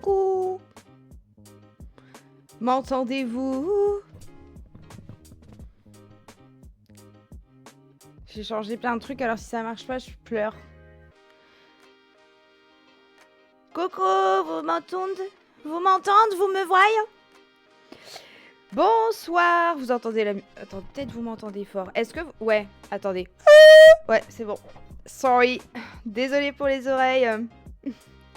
Coucou. M'entendez-vous? J'ai changé plein de trucs, alors si ça marche pas, je pleure. Coucou, vous m'entendez? Vous m'entendez? Vous me voyez? Bonsoir, vous entendez la... Attends, peut-être vous m'entendez fort. Est-ce que... Ouais, attendez. Ouais, c'est bon. Sorry. Désolée pour les oreilles.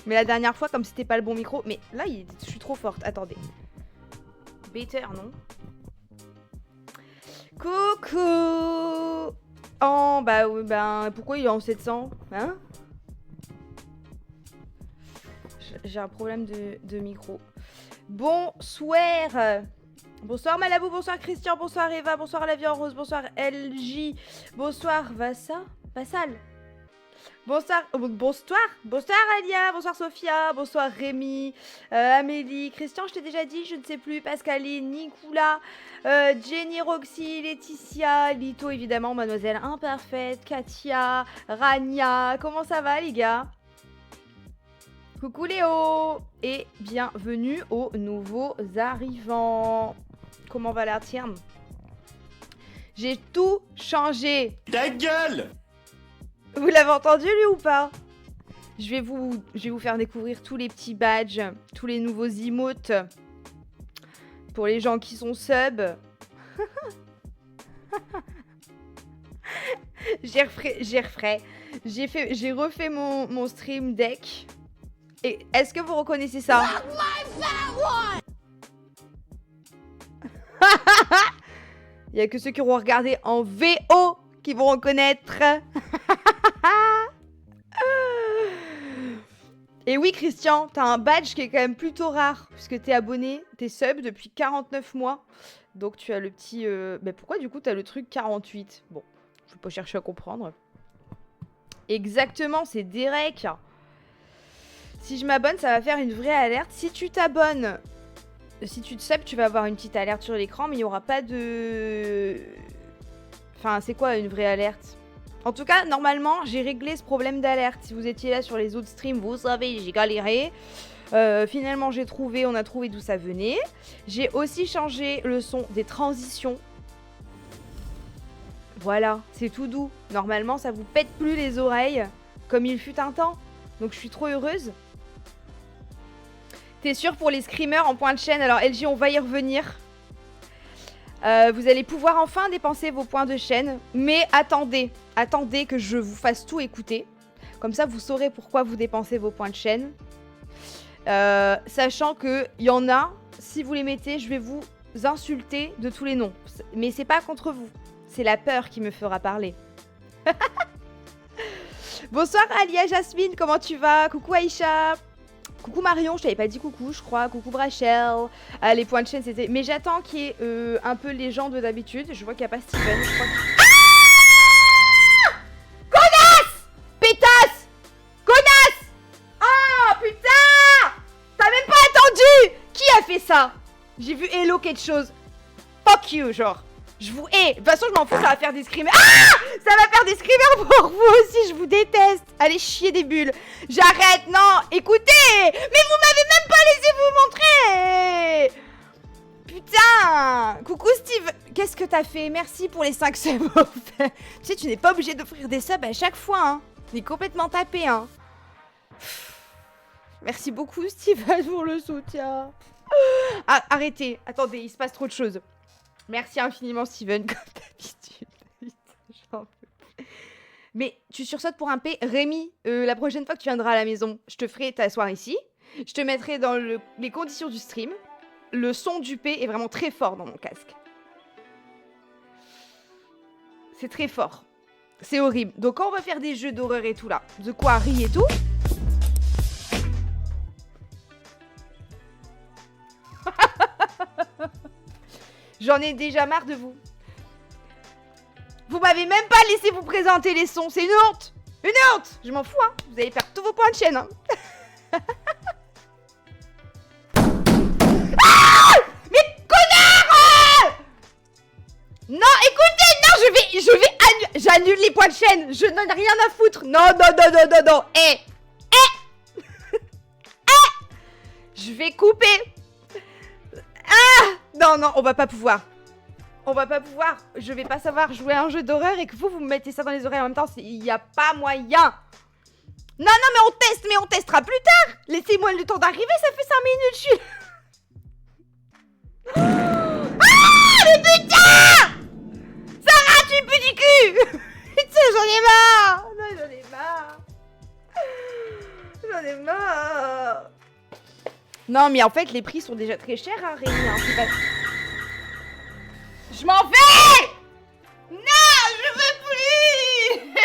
Mais la dernière fois, comme c'était pas le bon micro... Mais là, je suis trop forte. Attendez. Better, non? Coucou. Oh, bah oui, ben... Pourquoi il est en 700? Hein? J'ai un problème de micro. Bonsoir. Bonsoir Malabou, bonsoir Christian, bonsoir Eva, bonsoir La Vie en Rose, bonsoir LJ, bonsoir Vassal. Bonsoir Alia, bonsoir Sophia, bonsoir Rémi, Amélie, Christian, je t'ai déjà dit, je ne sais plus, Pascaline, Nicolas, Jenny, Roxy, Laetitia, Lito évidemment, Mademoiselle Imparfaite, Katia, Rania, comment ça va les gars? Coucou Léo et bienvenue aux nouveaux arrivants. Comment va la tienne? J'ai tout changé. Ta gueule! Vous l'avez entendu lui ou pas? Je vais vous faire découvrir tous les petits badges, tous les nouveaux emotes pour les gens qui sont sub. J'ai refait mon stream deck. Et est-ce que vous reconnaissez ça? Il n'y a que ceux qui auront regardé en VO qui vont reconnaître. Et oui, Christian, t'as un badge qui est quand même plutôt rare. Puisque t'es abonné, t'es sub depuis 49 mois. Donc tu as le petit... Mais pourquoi du coup t'as le truc 48? Bon, je vais pas chercher à comprendre. Exactement, c'est Derek. Si je m'abonne, ça va faire une vraie alerte. Si tu t'abonnes, si tu te subs, tu vas avoir une petite alerte sur l'écran, mais il n'y aura pas de... Enfin, c'est quoi une vraie alerte? En tout cas, normalement, j'ai réglé ce problème d'alerte. Si vous étiez là sur les autres streams, vous savez, j'ai galéré. Finalement, on a trouvé d'où ça venait. J'ai aussi changé le son des transitions. Voilà, c'est tout doux. Normalement, ça vous pète plus les oreilles, comme il fut un temps. Donc, je suis trop heureuse. T'es sûr pour les screamers en point de chaîne? Alors LG, on va y revenir. Vous allez pouvoir enfin dépenser vos points de chaîne. Mais attendez que je vous fasse tout écouter. Comme ça, vous saurez pourquoi vous dépensez vos points de chaîne. Sachant qu'il y en a, si vous les mettez, je vais vous insulter de tous les noms. Mais c'est pas contre vous. C'est la peur qui me fera parler. Bonsoir Alia Jasmine, comment tu vas? Coucou Aïcha. Coucou Marion, je t'avais pas dit coucou, je crois. Coucou Brachel. Les points de chaîne, c'était... Mais j'attends qu'il y ait un peu les gens de d'habitude. Je vois qu'il n'y a pas Steven. Je crois que... Ah, connasse! Pétasse! Connasse! Oh, putain! T'as même pas attendu! Qui a fait ça? J'ai vu Hello quelque chose. Fuck you, genre. Je vous hais. De toute façon, je m'en fous, ça va faire des screamers. Ah! Ça va faire des screamers pour vous aussi, je vous déteste. Allez chier des bulles. J'arrête, non. Écoutez. Mais vous m'avez même pas laissé vous montrer. Putain. Coucou Steve. Qu'est-ce que t'as fait? Merci pour les 5 subs. Tu sais, tu n'es pas obligé d'offrir des subs à chaque fois, hein. On est complètement tapé, hein. Merci beaucoup Steven pour le soutien. Ah, arrêtez. Attendez, il se passe trop de choses. Merci infiniment Steven, comme d'habitude. Mais tu sursautes pour un P. Rémi, la prochaine fois que tu viendras à la maison, je te ferai t'asseoir ici. Je te mettrai dans les conditions du stream. Le son du P est vraiment très fort dans mon casque. C'est très fort. C'est horrible. Donc quand on va faire des jeux d'horreur et tout là, de quoi rire et tout... J'en ai déjà marre de vous. Vous m'avez même pas laissé vous présenter les sons. C'est une honte. Une honte. Je m'en fous, hein. Vous allez perdre tous vos points de chaîne, hein. Ah! Mais connard! Non, écoutez, non, j'annule les points de chaîne. Je n'en ai rien à foutre. Non. Je vais couper. Ah! Non, non, on va pas pouvoir. On va pas pouvoir. Je vais pas savoir jouer à un jeu d'horreur et que vous me mettez ça dans les oreilles en même temps. Il y a pas moyen. Non, non, mais on testera plus tard. Laissez-moi le temps d'arriver, ça fait 5 minutes, je suis... Ah, mais putain! Sarah, tu es petit cul! Putain, j'en ai marre! Non, j'en ai marre. J'en ai marre. Non, mais en fait, les prix sont déjà très chers, hein, Rémi. Hein, c'est pas... Je m'en vais! Non, je veux plus!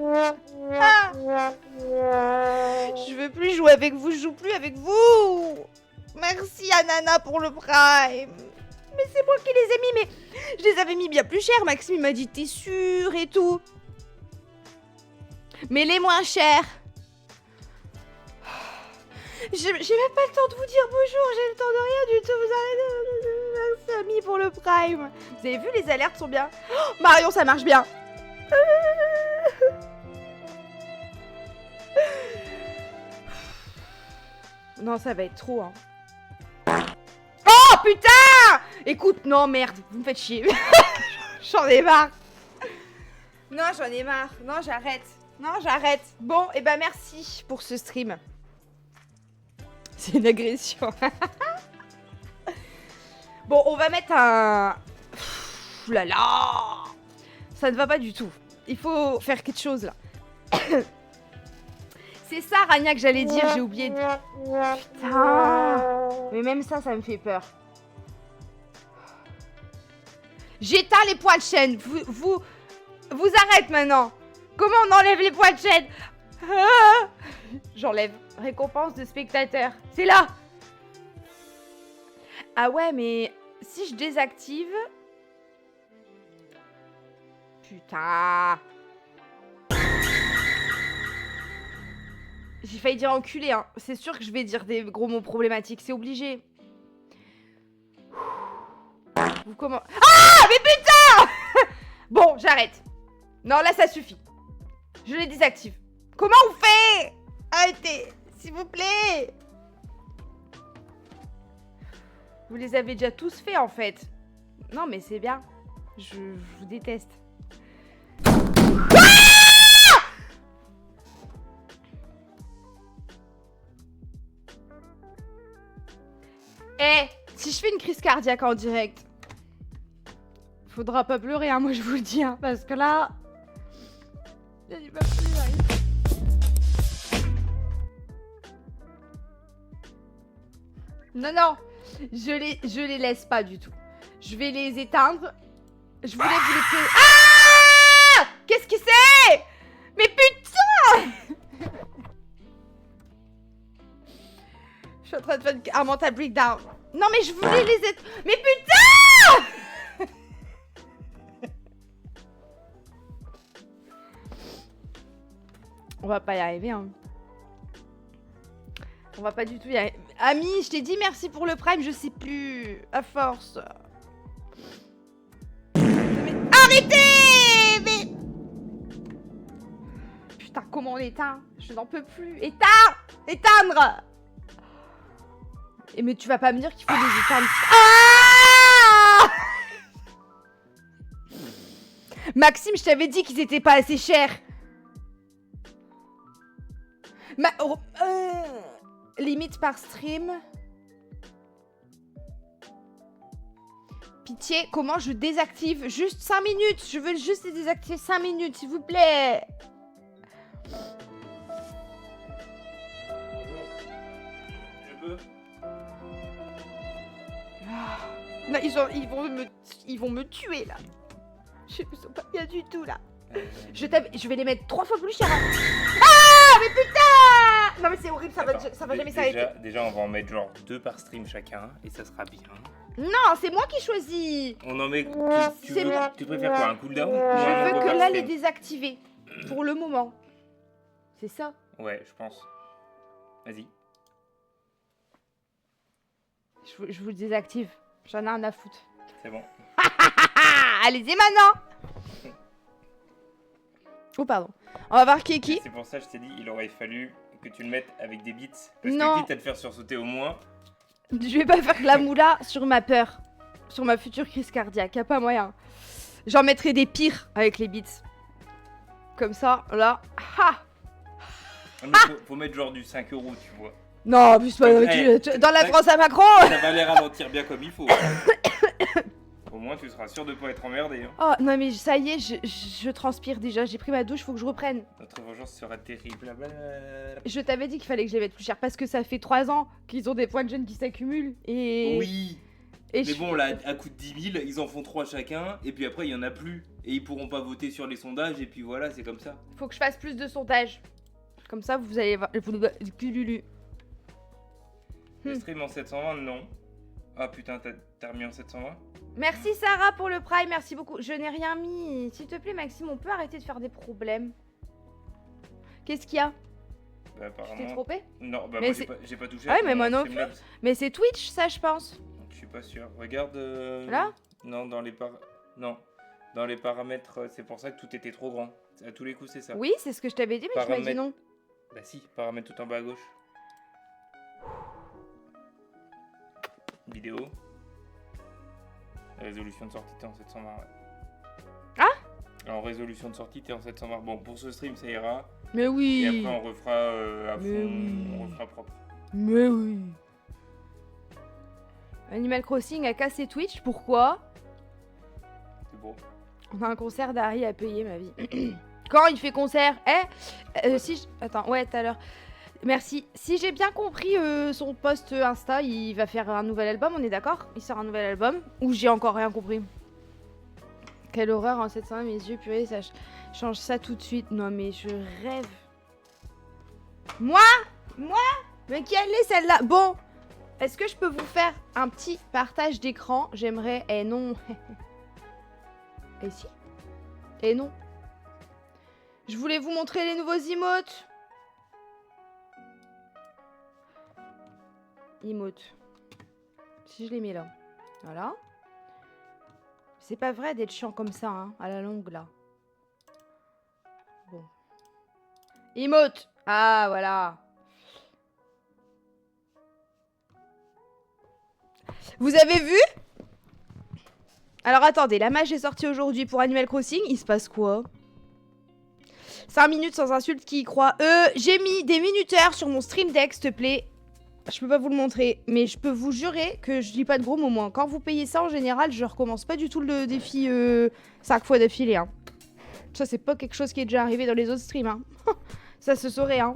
Ah. Je veux plus jouer avec vous, je joue plus avec vous. Merci Anana pour le prime. Mais c'est moi qui les ai mis, mais je les avais mis bien plus cher. Maxime il m'a dit t'es sûr et tout. Mais les moins chers. J'ai même pas le temps de vous dire bonjour, j'ai le temps de rien du tout. Vous arrêtez. Merci Ami pour le prime. Vous avez vu, les alertes sont bien. Oh, Marion, ça marche bien. Non, ça va être trop, hein. Oh, putain! Écoute, non, merde, vous me faites chier. J'en ai marre. Non, j'en ai marre. Non, j'arrête. Non, j'arrête. Bon, et ben merci pour ce stream. C'est une agression. Bon, on va mettre un... Ouh là là. Ça ne va pas du tout. Il faut faire quelque chose, là. C'est ça, Rania, que j'allais dire, j'ai oublié de... Putain. Mais même ça, ça me fait peur. J'éteins les poids de chaîne. Vous arrêtez maintenant. Comment on enlève les poids de chaîne? Ah. J'enlève. Récompense de spectateur. C'est là. Ah ouais, mais si je désactive... Putain. J'ai failli dire enculé, hein. C'est sûr que je vais dire des gros mots problématiques, c'est obligé. Vous comment... Ah, mais putain. Bon, j'arrête. Non, là, ça suffit. Je les désactive. Comment on fait? Arrêtez, s'il vous plaît. Vous les avez déjà tous fait, en fait. Non, mais c'est bien. Je vous déteste. Eh, si je fais une crise cardiaque en direct, faudra pas pleurer, hein, moi je vous le dis, hein, parce que là... J'y peux plus, là. Non, non, je les laisse pas du tout. Je vais les éteindre. Je voulais vous les... Ah! Qu'est-ce que c'est? Mais putain! Je suis en train de faire un mental breakdown. Non mais je voulais les être... Mais putain! On va pas y arriver, hein. On va pas du tout y arriver. Ami, je t'ai dit merci pour le prime, je sais plus. À force. Mais... Arrêtez! Mais... Putain, comment on éteint? Je n'en peux plus. Éteins! Éteindre! Et mais tu vas pas me dire qu'il faut les éteindre. Ah! Maxime, je t'avais dit qu'ils étaient pas assez chers. Limite par stream. Pitié, comment je désactive? Juste 5 minutes. Je veux juste les désactiver 5 minutes, s'il vous plaît. Je peux. Non, ils vont me tuer là. Je ne sens pas bien du tout là. Je vais les mettre 3 fois plus cher. Ah, mais putain! Non mais c'est horrible, ça va jamais s'arrêter. Déjà, on va en mettre genre 2 par stream chacun et ça sera bien. Non, c'est moi qui choisis. On en met. Tu préfères quoi, un cooldown? Je veux que là les désactiver pour le moment. C'est ça? Ouais, je pense. Vas-y. Je vous le désactive. J'en ai rien à foutre. C'est bon. Allez-y maintenant. Oh pardon. On va voir qui est qui. C'est pour ça que je t'ai dit, il aurait fallu que tu le mettes avec des bits. Parce Non. que quitte à te faire sursauter au moins. Je vais pas faire de la moula sur ma peur. Sur ma future crise cardiaque, y'a pas moyen. J'en mettrai des pires avec les beats. Comme ça, là. Ha! Mais faut mettre genre du 5 €, tu vois. Non, plus pas. Ouais, Dans la France à Macron! Ça va les ralentir bien comme il faut. Au moins, tu seras sûr de pas être emmerdé. Hein. Oh non, mais ça y est, je transpire déjà. J'ai pris ma douche, faut que je reprenne. Notre vengeance sera terrible. Je t'avais dit qu'il fallait que je les mette plus cher parce que ça fait 3 ans qu'ils ont des points de jeune qui s'accumulent. Et. Oui. Et Mais bon, là, à coup de 10 000, ils en font 3 chacun. Et puis après, il y en a plus. Et ils pourront pas voter sur les sondages. Et puis voilà, c'est comme ça. Faut que je fasse plus de sondages. Comme ça, vous allez voir. Le stream en 720, non. Ah putain, t'as remis en 720? Merci Sarah pour le prime, merci beaucoup. Je n'ai rien mis. S'il te plaît, Maxime, on peut arrêter de faire des problèmes. Qu'est-ce qu'il y a? Bah, Tu t'es apparemment. trompé? Non, bah Mais moi c'est- j'ai pas touché. Ah ouais, à mais ton moi non Streamlabs. plus. Mais c'est Twitch, ça, je pense. Je suis pas sûr. Regarde. Là? Non, non. Dans les paramètres, c'est pour ça que tout était trop grand. À tous les coups, c'est ça. Oui, c'est ce que je t'avais dit, mais tu m'as dit Paramètres. non. Bah si, paramètres tout en bas à gauche. Vidéo. Résolution de sortie, t'es en 720. Ouais. Ah? En résolution de sortie, t'es en 720. Bon, pour ce stream, ça ira. Mais Et oui. après, on refera à Mais fond. oui. On refera propre. Mais oui. Animal Crossing a cassé Twitch, pourquoi? C'est beau. On a un concert d'Harry à payer, ma vie. Quand il fait concert? Si je... Attends, ouais, tout à l'heure. Merci. Si j'ai bien compris son post Insta, il va faire un nouvel album, on est d'accord? Il sort un nouvel album? Ou j'ai encore rien compris? Quelle horreur en 700, mes yeux, purée, ça change ça tout de suite. Non mais je rêve. Moi? Mais quelle est celle-là? Bon, est-ce que je peux vous faire un petit partage d'écran? J'aimerais... Eh non. Et si? Et non. Je voulais vous montrer les nouveaux emotes. Emotes. Si je les mets là. Voilà. C'est pas vrai d'être chiant comme ça, hein, à la longue, là. Bon. Emote. Ah, voilà. Vous avez vu? Alors attendez, la mage est sortie aujourd'hui pour Animal Crossing. Il se passe quoi? 5 minutes sans insulte, qui y croit? J'ai mis des minuteurs sur mon stream deck, s'il te plaît. Je peux pas vous le montrer, mais je peux vous jurer que je dis pas de gros mots, moi. Quand vous payez ça, en général, je recommence pas du tout le défi 5 fois d'affilée. Hein. Ça, c'est pas quelque chose qui est déjà arrivé dans les autres streams. Hein. Ça se saurait, hein.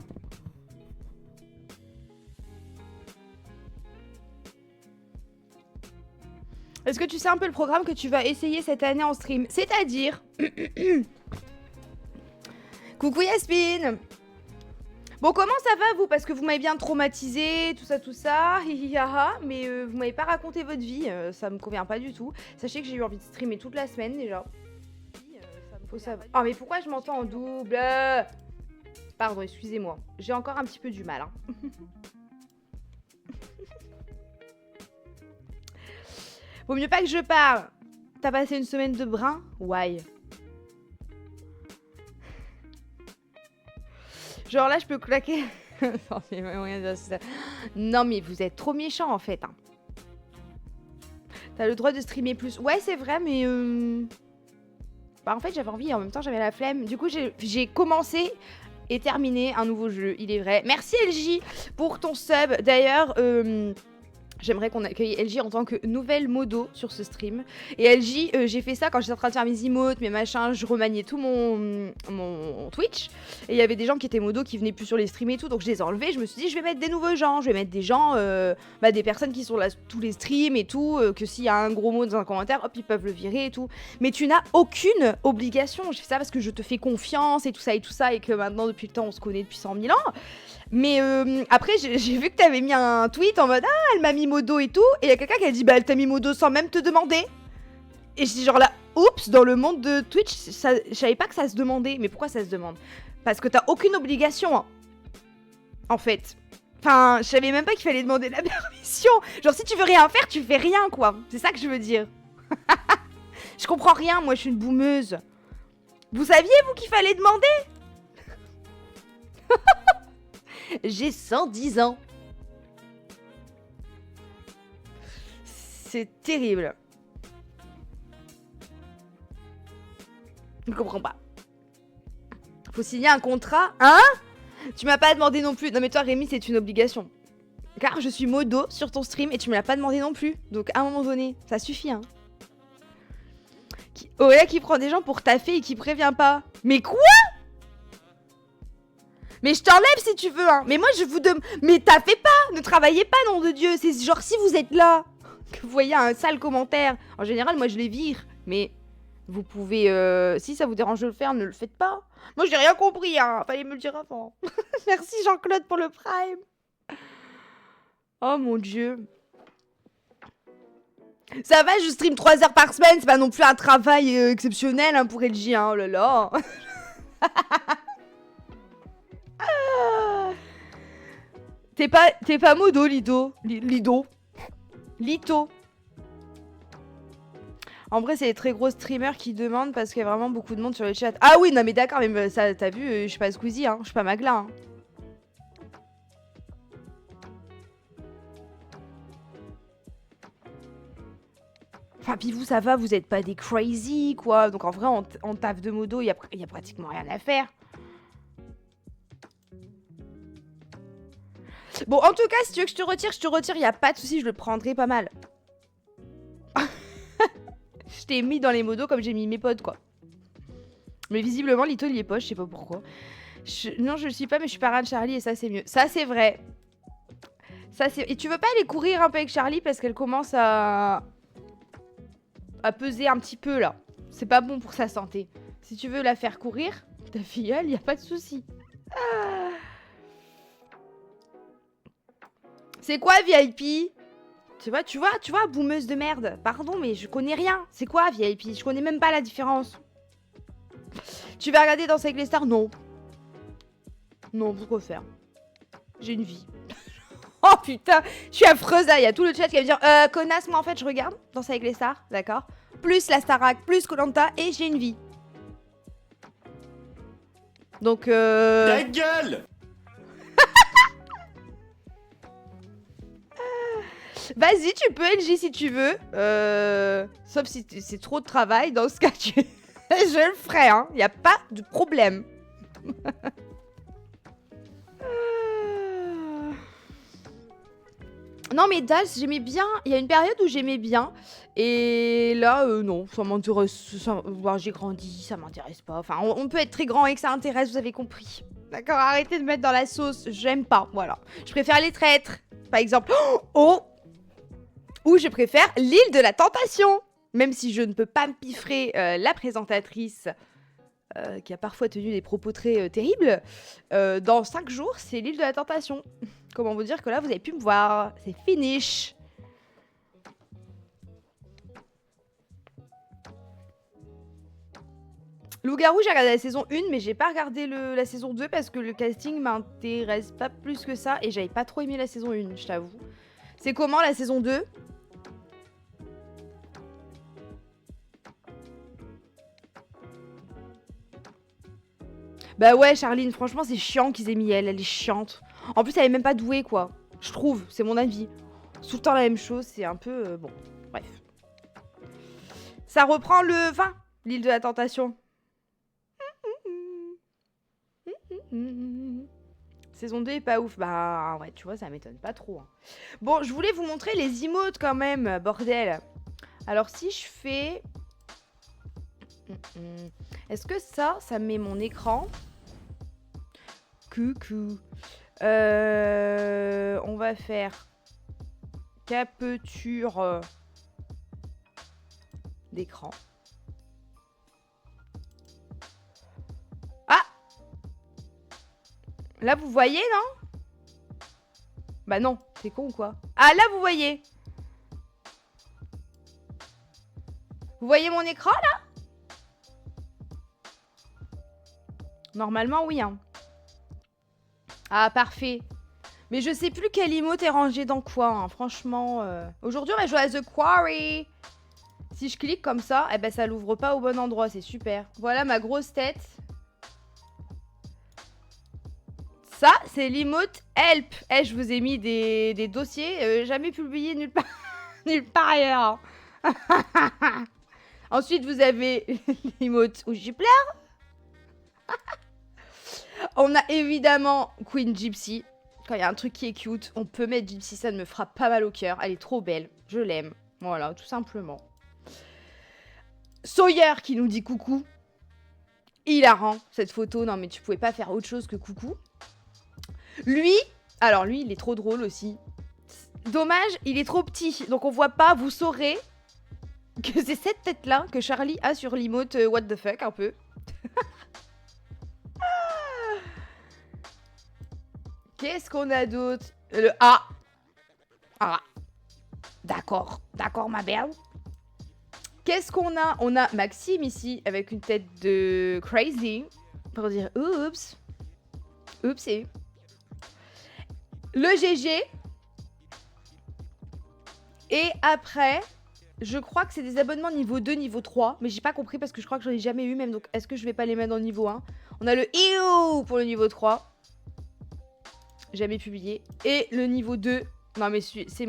Est-ce que tu sais un peu le programme que tu vas essayer cette année en stream? C'est-à-dire... Coucou Yasmine. Bon, comment ça va, vous? Parce que vous m'avez bien traumatisé, tout ça, mais vous m'avez pas raconté votre vie, ça me convient pas du tout. Sachez que j'ai eu envie de streamer toute la semaine, déjà. Faut savoir... Oh, mais pourquoi je m'entends en double? Pardon, excusez-moi. J'ai encore un petit peu du mal, hein. Vaut mieux pas que je parle. T'as passé une semaine de brin? Why? Genre là, je peux claquer. Non, mais vous êtes trop méchant en fait. Hein. T'as le droit de streamer plus. Ouais, c'est vrai, mais. Bah, en fait, j'avais envie et en même temps, j'avais la flemme. Du coup, j'ai commencé et terminé un nouveau jeu, il est vrai. Merci LJ pour ton sub. D'ailleurs, j'aimerais qu'on accueille LJ en tant que nouvelle modo sur ce stream. Et LJ, j'ai fait ça quand j'étais en train de faire mes emotes, mes machins, je remaniais tout mon Twitch. Et il y avait des gens qui étaient modo qui venaient plus sur les streams et tout, donc je les ai enlevés. Je me suis dit, je vais mettre des nouveaux gens, je vais mettre des gens, des personnes qui sont là tous les streams et tout, que s'il y a un gros mot dans un commentaire, hop, ils peuvent le virer et tout. Mais tu n'as aucune obligation. Je fais ça parce que je te fais confiance et tout ça, et que maintenant, depuis le temps, on se connaît depuis 100 000 ans. Mais après, j'ai vu que t'avais mis un tweet en mode « Ah, elle m'a mis modo et tout », et il y a quelqu'un qui a dit « Bah, elle t'a mis modo sans même te demander ». Et je dis genre là, oups, dans le monde de Twitch, je savais pas que ça se demandait. Mais pourquoi ça se demande? Parce que t'as aucune obligation, hein, en fait. Enfin, je savais même pas qu'il fallait demander la permission. Genre, si tu veux rien faire, tu fais rien, quoi. C'est ça que je veux dire. Je comprends rien, moi, je suis une boumeuse. Vous saviez, vous, qu'il fallait demander? J'ai 110 ans. C'est terrible. Je comprends pas. Faut signer un contrat, hein? Tu m'as pas demandé non plus. Non mais toi Rémi, c'est une obligation. Car je suis modo sur ton stream et tu me l'as pas demandé non plus. Donc à un moment donné, ça suffit, hein. Oya qui prend des gens pour taffer et qui prévient pas. Mais quoi? Mais je t'enlève si tu veux, hein. Mais moi je vous demande... Mais taffez pas. Ne travaillez pas, nom de Dieu. C'est genre si vous êtes là, que vous voyez un sale commentaire. En général, moi je les vire. Mais vous pouvez... Si ça vous dérange de le faire, ne le faites pas. Moi j'ai rien compris, hein. Fallait me le dire avant. Merci Jean-Claude pour le prime. Oh mon Dieu. Ça va, je stream 3 heures par semaine, c'est pas non plus un travail exceptionnel hein, pour LG, hein, oh là là. T'es pas modo, Lido. Lito. En vrai, c'est les très gros streamers qui demandent parce qu'il y a vraiment beaucoup de monde sur le chat. Ah oui, non mais d'accord, mais ça, t'as vu, je suis pas Squeezie, hein, je suis pas Magla, hein. Enfin, puis vous, ça va, vous êtes pas des crazy, quoi. Donc en vrai, en taf de modo, il y a pratiquement rien à faire. Bon, en tout cas, si tu veux que je te retire, il y a pas de souci, je le prendrai pas mal. Je t'ai mis dans les modos comme j'ai mis mes potes, quoi. Mais visiblement, Lito, il y est pas, je sais pas pourquoi. Non, je le suis pas, mais je suis parrain de Charlie et ça, c'est mieux. Ça, c'est vrai. Et tu veux pas aller courir un peu avec Charlie parce qu'elle commence à peser un petit peu là. C'est pas bon pour sa santé. Si tu veux la faire courir, ta filleule, y a pas de souci. Ah. C'est quoi VIP? Tu vois, boumeuse de merde. Pardon, mais je connais rien. C'est quoi VIP? Je connais même pas la différence. Tu vas regarder Danser avec les stars? Non. Non, pourquoi faire? J'ai une vie. Oh putain, je suis affreuse là, il y a tout le chat qui va me dire connasse, moi en fait je regarde Danser avec les stars, d'accord. Plus la Starac, plus Koh-Lanta et j'ai une vie. Donc Ta gueule. Vas-y, tu peux LG si tu veux. Sauf si c'est trop de travail, dans ce cas je le ferai, hein. Y a pas de problème. Non mais Dash, j'aimais bien, il y a une période où j'aimais bien, et là, non, ça m'intéresse, j'ai grandi, ça m'intéresse pas, enfin, on peut être très grand et que ça intéresse, vous avez compris. D'accord, arrêtez de mettre dans la sauce, j'aime pas, voilà. Je préfère les traîtres, par exemple, ou je préfère l'île de la tentation, même si je ne peux pas me piffrer la présentatrice, qui a parfois tenu des propos très terribles, dans 5 jours, c'est l'île de la tentation. Comment vous dire que là, vous avez pu me voir. C'est finish. Loup-garou, j'ai regardé la saison 1, mais j'ai pas regardé la saison 2 parce que le casting m'intéresse pas plus que ça et j'avais pas trop aimé la saison 1, je t'avoue. C'est comment la saison 2? Bah ouais, Charline, franchement, c'est chiant qu'ils aient mis elle est chiante. En plus, elle est même pas douée, quoi. Je trouve, c'est mon avis. Tout le temps la même chose, c'est un peu... bon, bref. Ça reprend le 20, l'île de la tentation. Saison 2 est pas ouf. Bah ouais, tu vois, ça m'étonne pas trop. Hein. Bon, je voulais vous montrer les emotes quand même, bordel. Alors si je fais... Est-ce que ça me met mon écran? Coucou. On va faire capture d'écran. Ah! Là, vous voyez, non? Bah non, c'est con ou quoi? Ah, là, vous voyez. Vous voyez mon écran, là? Normalement, oui, hein. Ah, parfait. Mais je sais plus quel emote est rangé dans quoi, hein. Franchement. Aujourd'hui, on va jouer à The Quarry. Si je clique comme ça, eh ben, ça l'ouvre pas au bon endroit. C'est super. Voilà ma grosse tête. Ça, c'est l'emote help. Eh, je vous ai mis des dossiers jamais publiés nulle part, nulle part ailleurs. Ensuite, vous avez l'emote où j'y pleure. On a évidemment Queen Gypsy. Quand il y a un truc qui est cute, on peut mettre Gypsy, ça me frappe pas mal au cœur. Elle est trop belle, je l'aime. Voilà, tout simplement. Sawyer qui nous dit coucou. Hilarant, cette photo. Non, mais tu pouvais pas faire autre chose que coucou. Lui, alors lui, il est trop drôle aussi. Dommage, il est trop petit, donc on voit pas, vous saurez que c'est cette tête-là que Charlie a sur l'emote what the fuck, un peu. Qu'est-ce qu'on a d'autre? Le A. Ah. D'accord, d'accord ma belle. Qu'est-ce qu'on a? On a Maxime ici, avec une tête de crazy, pour dire oups. Oupsie. Le GG. Et après, je crois que c'est des abonnements niveau 2, niveau 3. Mais j'ai pas compris parce que je crois que j'en ai jamais eu même. Donc est-ce que je vais pas les mettre dans le niveau 1? On a le IO pour le niveau 3. Jamais publié. Et le niveau 2. Non mais c'est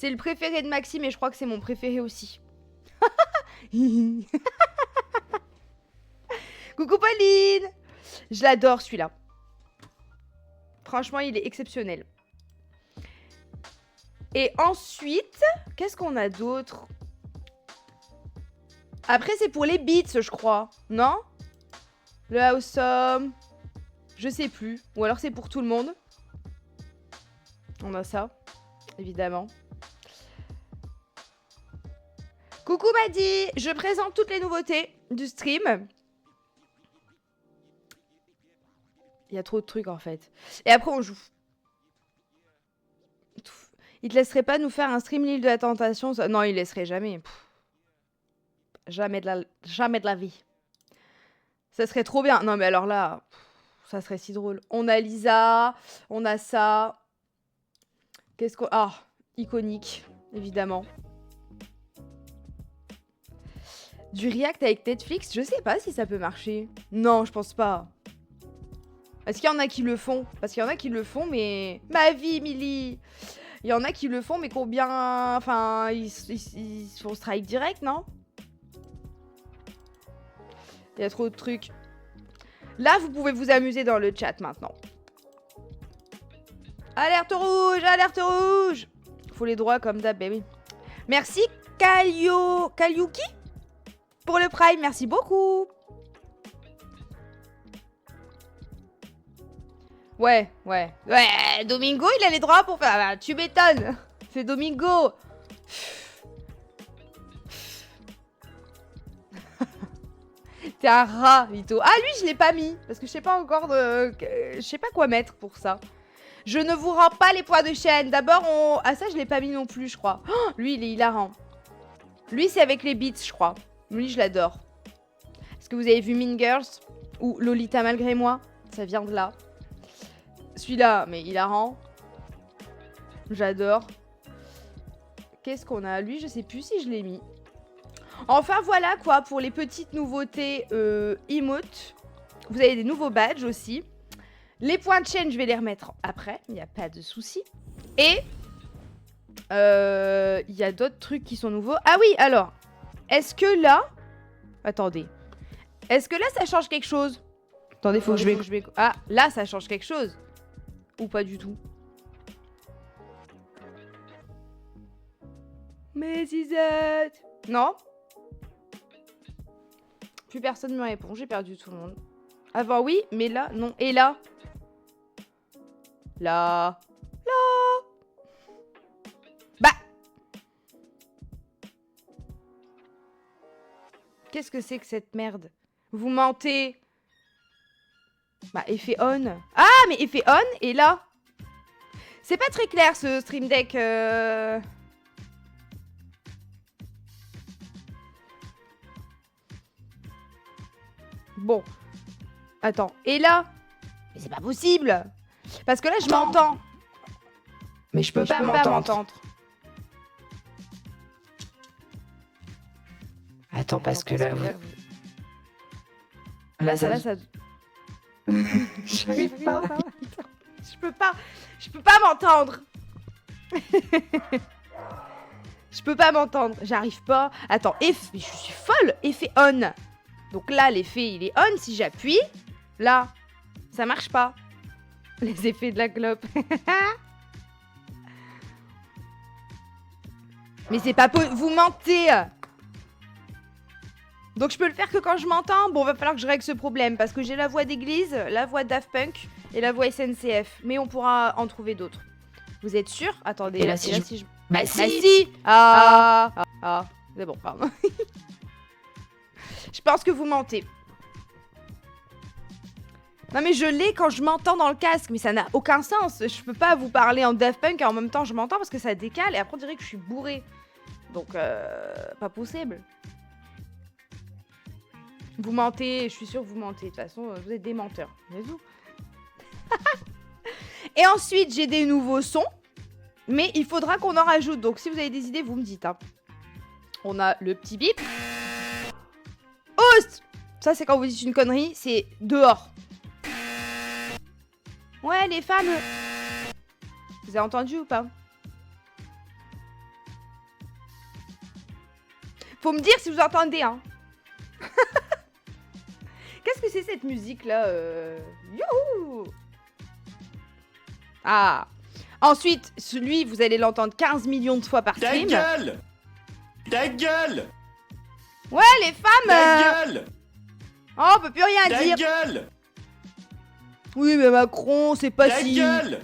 le préféré de Maxime et je crois que c'est mon préféré aussi. Coucou Pauline. Je l'adore celui-là. Franchement, il est exceptionnel. Et ensuite, qu'est-ce qu'on a d'autre? Après, c'est pour les beats, je crois. Non? Le awesome. Je sais plus. Ou alors c'est pour tout le monde. On a ça, évidemment. Coucou Maddy. Je présente toutes les nouveautés du stream. Il y a trop de trucs en fait. Et après, on joue. Il te laisserait pas nous faire un stream l'île de la tentation? Ça... Non, il laisserait jamais. Pff. Jamais de la vie. Ça serait trop bien. Non, mais alors là, ça serait si drôle. On a Lisa, on a ça. Qu'est-ce qu'on... Ah, iconique, évidemment. Du React avec Netflix, je sais pas si ça peut marcher. Non, je pense pas. Est-ce qu'il y en a qui le font? Parce qu'il y en a qui le font, mais... Ma vie, Milly. Il y en a qui le font, mais combien... Enfin, ils font strike direct, non? Il y a trop de trucs. Là, vous pouvez vous amuser dans le chat maintenant. Alerte rouge, alerte rouge. Faut les droits comme d'hab, baby. Merci Kalyuki pour le prime, merci beaucoup. Ouais, Domingo, il a les droits pour faire... Ah, tu m'étonnes. C'est Domingo. T'es un rat, Vito. Ah, lui, je l'ai pas mis. Parce que je sais pas encore de... Je sais pas quoi mettre pour ça. Je ne vous rends pas les points de chaîne. D'abord, on... Ah, ça, je l'ai pas mis non plus, je crois. Oh, lui, il est hilarant. Lui, c'est avec les beats, je crois. Lui, je l'adore. Est-ce que vous avez vu Mean Girls? Ou Lolita malgré moi? Ça vient de là. Celui-là, mais hilarant. J'adore. Qu'est-ce qu'on a? Lui, je sais plus si je l'ai mis. Enfin, voilà quoi, pour les petites nouveautés emotes. Vous avez des nouveaux badges aussi. Les points de chaîne, je vais les remettre après. Il n'y a pas de souci. Et il y a d'autres trucs qui sont nouveaux. Ah oui, alors. Est-ce que là... Attendez. Est-ce que là, ça change quelque chose? Attendez, faut que je vais... Ah, là, ça change quelque chose. Ou pas du tout. Mais Isette... Non? Plus personne me répond. J'ai perdu tout le monde. Avant, oui, mais là, non. Et là? Là. Bah. Qu'est-ce que c'est que cette merde? Vous mentez. Bah, effet on. Ah, mais effet on, et là? C'est pas très clair, ce Stream Deck. Bon. Attends. Et là? Mais c'est pas possible. Parce que là, je m'entends. Mais je peux pas m'entendre. Attends, parce que là... Là, ça... ça... J'arrive pas. Je peux pas m'entendre. Je peux pas m'entendre. J'arrive pas. Attends, mais je suis folle. Effet on. Donc là, l'effet, il est on. Si j'appuie, là, ça marche pas. Les effets de la clope. Mais c'est pas vous mentez. Donc je peux le faire que quand je m'entends. Bon, va falloir que je règle ce problème parce que j'ai la voix d'église, la voix Daft Punk et la voix SNCF. Mais on pourra en trouver d'autres. Vous êtes sûr? Attendez. Et là, si je... Bah si. Ah si. Ah. C'est bon, pardon. Je pense que vous mentez. Non mais je l'ai quand je m'entends dans le casque, mais ça n'a aucun sens. Je peux pas vous parler en Daft Punk et en même temps je m'entends parce que ça décale et après on dirait que je suis bourrée. Donc pas possible. Vous mentez, je suis sûre que vous mentez. De toute façon, vous êtes des menteurs. Voyez-vous. Et ensuite, j'ai des nouveaux sons. Mais il faudra qu'on en rajoute. Donc si vous avez des idées, vous me dites. Hein. On a le petit bip. Host. Ça, c'est quand vous dites une connerie. C'est dehors. Ouais, les femmes. Vous avez entendu ou pas? Faut me dire si vous entendez, hein. Qu'est-ce que c'est cette musique là Youhou. Ah. Ensuite, celui, vous allez l'entendre 15 millions de fois par stream. Ta gueule. Ta gueule. Ouais, les femmes. Ta gueule. Oh, on peut plus rien Ta dire. gueule. Oui, mais Macron, c'est pas Ta si. gueule.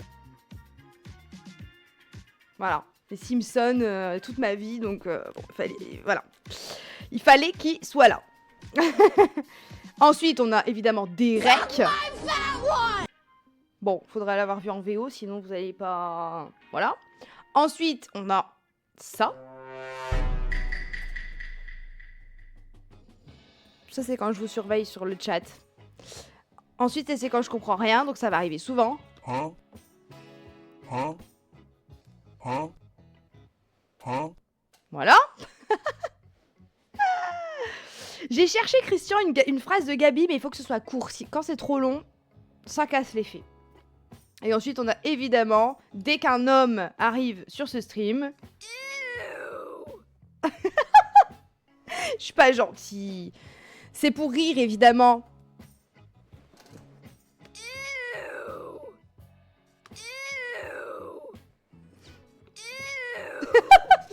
Voilà. Les Simpsons, toute ma vie, donc bon, voilà. Il fallait qu'il soit là. Ensuite, on a évidemment des recs. Bon, faudrait l'avoir vu en VO, sinon vous allez pas... Voilà. Ensuite, on a ça. Ça, c'est quand je vous surveille sur le chat. Ensuite, c'est quand je comprends rien, donc ça va arriver souvent. Voilà. J'ai cherché, Christian, une phrase de Gabi, mais il faut que ce soit court. Quand c'est trop long, ça casse l'effet. Et ensuite, on a évidemment, dès qu'un homme arrive sur ce stream... Je suis pas gentille. C'est pour rire, évidemment.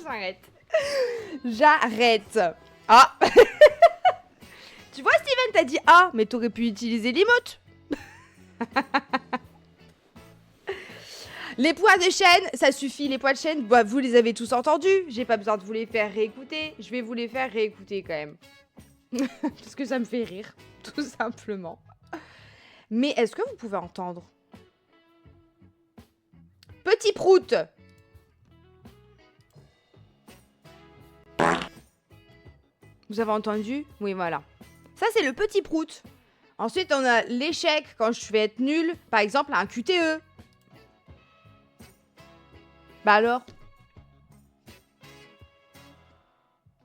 J'arrête. J'arrête. Ah. Tu vois, Steven, t'as dit ah, mais t'aurais pu utiliser l'emote. Les points de chaîne, ça suffit. Les points de chaîne, bah, vous les avez tous entendus. J'ai pas besoin de vous les faire réécouter. Je vais vous les faire réécouter quand même. Parce que ça me fait rire, tout simplement. Mais est-ce que vous pouvez entendre? Petit prout. Vous avez entendu? Oui, voilà. Ça, c'est le petit prout. Ensuite, on a l'échec quand je vais être nul. Par exemple, à un QTE. Bah alors?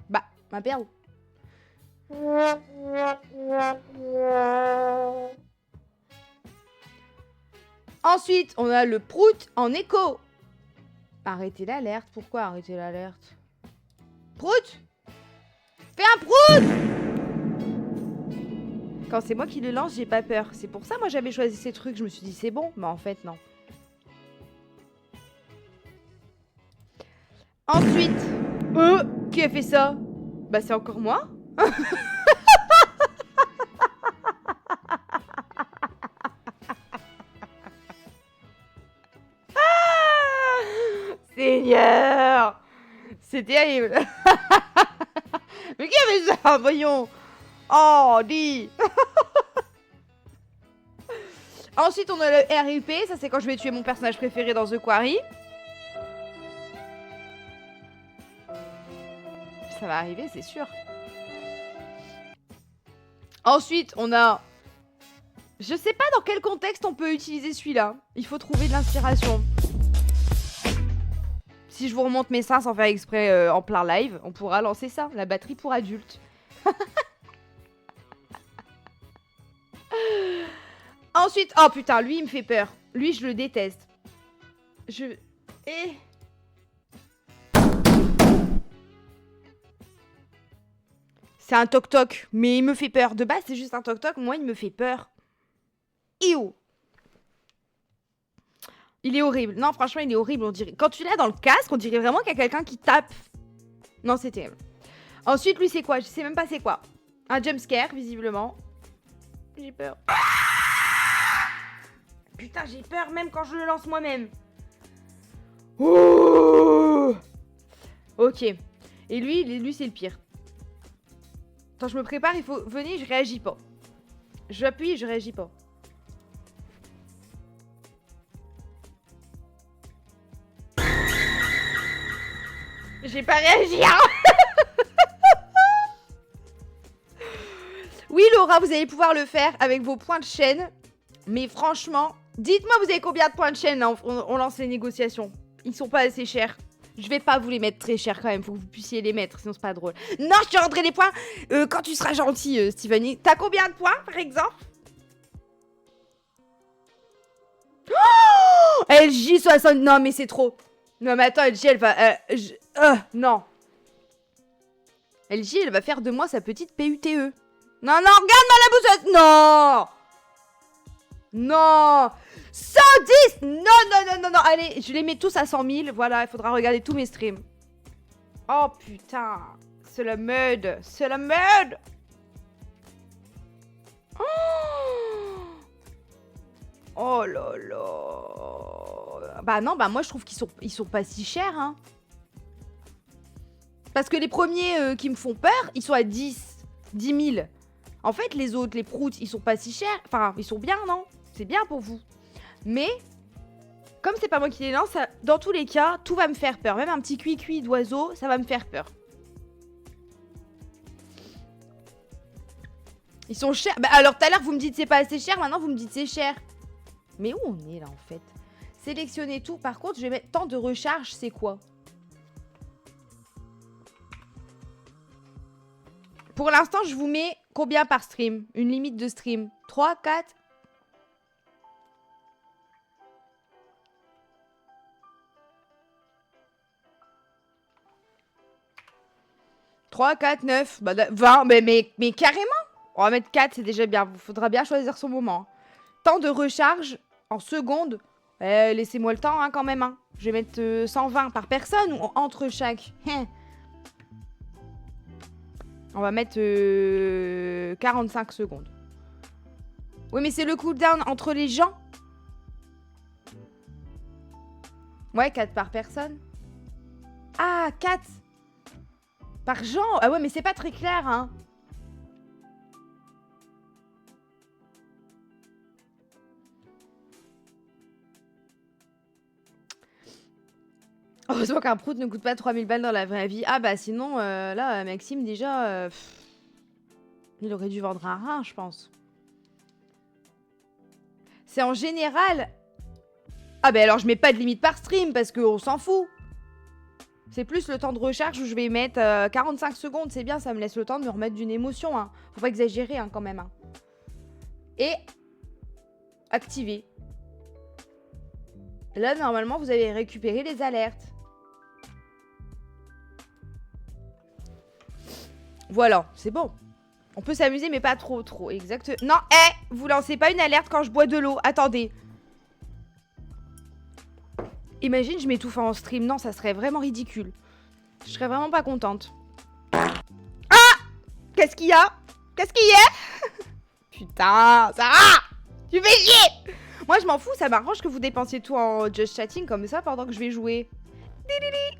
Bah, ma perle. Ensuite, on a le prout en écho. Arrêtez l'alerte. Pourquoi arrêter l'alerte? Prout! Fais un prout! Quand c'est moi qui le lance, j'ai pas peur. C'est pour ça, moi, j'avais choisi ces trucs. Je me suis dit, c'est bon. Mais en fait, non. Ensuite, qui a fait ça? Bah, c'est encore moi. Seigneur! C'est terrible. Mais qui a fait ça? Voyons. Oh, dis. Ensuite, on a le RIP. Ça, c'est quand je vais tuer mon personnage préféré dans The Quarry. Ça va arriver, c'est sûr. Ensuite, on a... Je sais pas dans quel contexte on peut utiliser celui-là. Il faut trouver de l'inspiration. Si je vous remonte mes seins sans faire exprès en plein live, on pourra lancer ça. La batterie pour adultes. Ensuite... Oh putain, lui, il me fait peur. Lui, je le déteste. C'est un toc-toc, mais il me fait peur. De base, c'est juste un toc-toc. Moi, il me fait peur. Iou. Il est horrible. Non, franchement, il est horrible. On dirait... Quand tu l'as dans le casque, on dirait vraiment qu'il y a quelqu'un qui tape. Non, c'est terrible. Ensuite, lui, c'est quoi? Je sais même pas c'est quoi. Un jumpscare, visiblement. J'ai peur. Putain, j'ai peur même quand je le lance moi-même. Oh, ok. Et lui, c'est le pire. Attends, je me prépare, il faut... Venez, je réagis pas. Je appuie, je réagis pas. J'ai pas réagi, hein. Oui, Laura, vous allez pouvoir le faire avec vos points de chaîne. Mais franchement, dites-moi, vous avez combien de points de chaîne là, on lance les négociations. Ils sont pas assez chers. Je vais pas vous les mettre très chers quand même. Faut que vous puissiez les mettre, sinon c'est pas drôle. Non, je te rendrai les points quand tu seras gentil, Stéphanie. T'as combien de points, par exemple? Oh, LJ 60... Non, mais c'est trop. Non, mais attends, LJ, elle va... non. LJ, elle va faire de moi sa petite PUTE. Non, non, regarde-moi la bousseuse. Non. Non. 110. Non, non, non, non, non. Allez, je les mets tous à 100 000. Voilà, il faudra regarder tous mes streams. Oh, putain. C'est la merde. C'est la merde. Oh là là. Bah non, bah moi je trouve qu'ils sont pas si chers, hein. Parce que les premiers qui me font peur, ils sont à 10 000. En fait, les autres, les proutes, ils sont pas si chers. Enfin, ils sont bien, non? C'est bien pour vous. Mais, comme c'est pas moi qui les lance, dans tous les cas, tout va me faire peur. Même un petit cuicui d'oiseau, ça va me faire peur. Ils sont chers. Bah alors tout à l'heure, vous me dites c'est pas assez cher. Maintenant, vous me dites c'est cher. Mais où on est là, en fait? Sélectionnez tout. Par contre, je vais mettre temps de recharge, c'est quoi? Pour l'instant, je vous mets combien par stream? Une limite de stream. 3, 4? « 3, 4, 9, bah, 20, mais carrément. On va mettre 4, c'est déjà bien. Il faudra bien choisir son moment. Temps de recharge en secondes. Laissez-moi le temps hein, quand même. Hein. Je vais mettre 120 par personne ou entre chaque. On va mettre 45 secondes. Oui, mais c'est le cooldown entre les gens. Ouais, 4 par personne. Ah, 4 par gens. Ah ouais, mais c'est pas très clair, hein. Heureusement qu'un prout ne coûte pas 3000 balles dans la vraie vie. Ah bah sinon, là, Maxime, déjà, il aurait dû vendre un rein, je pense. C'est en général... Ah bah alors je mets pas de limite par stream, parce qu'on s'en fout. C'est plus le temps de recharge où je vais mettre 45 secondes. C'est bien, ça me laisse le temps de me remettre d'une émotion. Hein. Faut pas exagérer hein, quand même. Hein. Et activer. Là, normalement, vous avez récupéré les alertes. Voilà, c'est bon. On peut s'amuser, mais pas trop, trop. Exact. Non, vous lancez pas une alerte quand je bois de l'eau. Attendez. Imagine, je m'étouffe en stream. Non, ça serait vraiment ridicule. Je serais vraiment pas contente. Ah! Qu'est-ce qu'il y a? Qu'est-ce qu'il y a? Putain, Sarah! Tu fais chier! Moi, je m'en fous. Ça m'arrange que vous dépensiez tout en just chatting comme ça pendant que je vais jouer.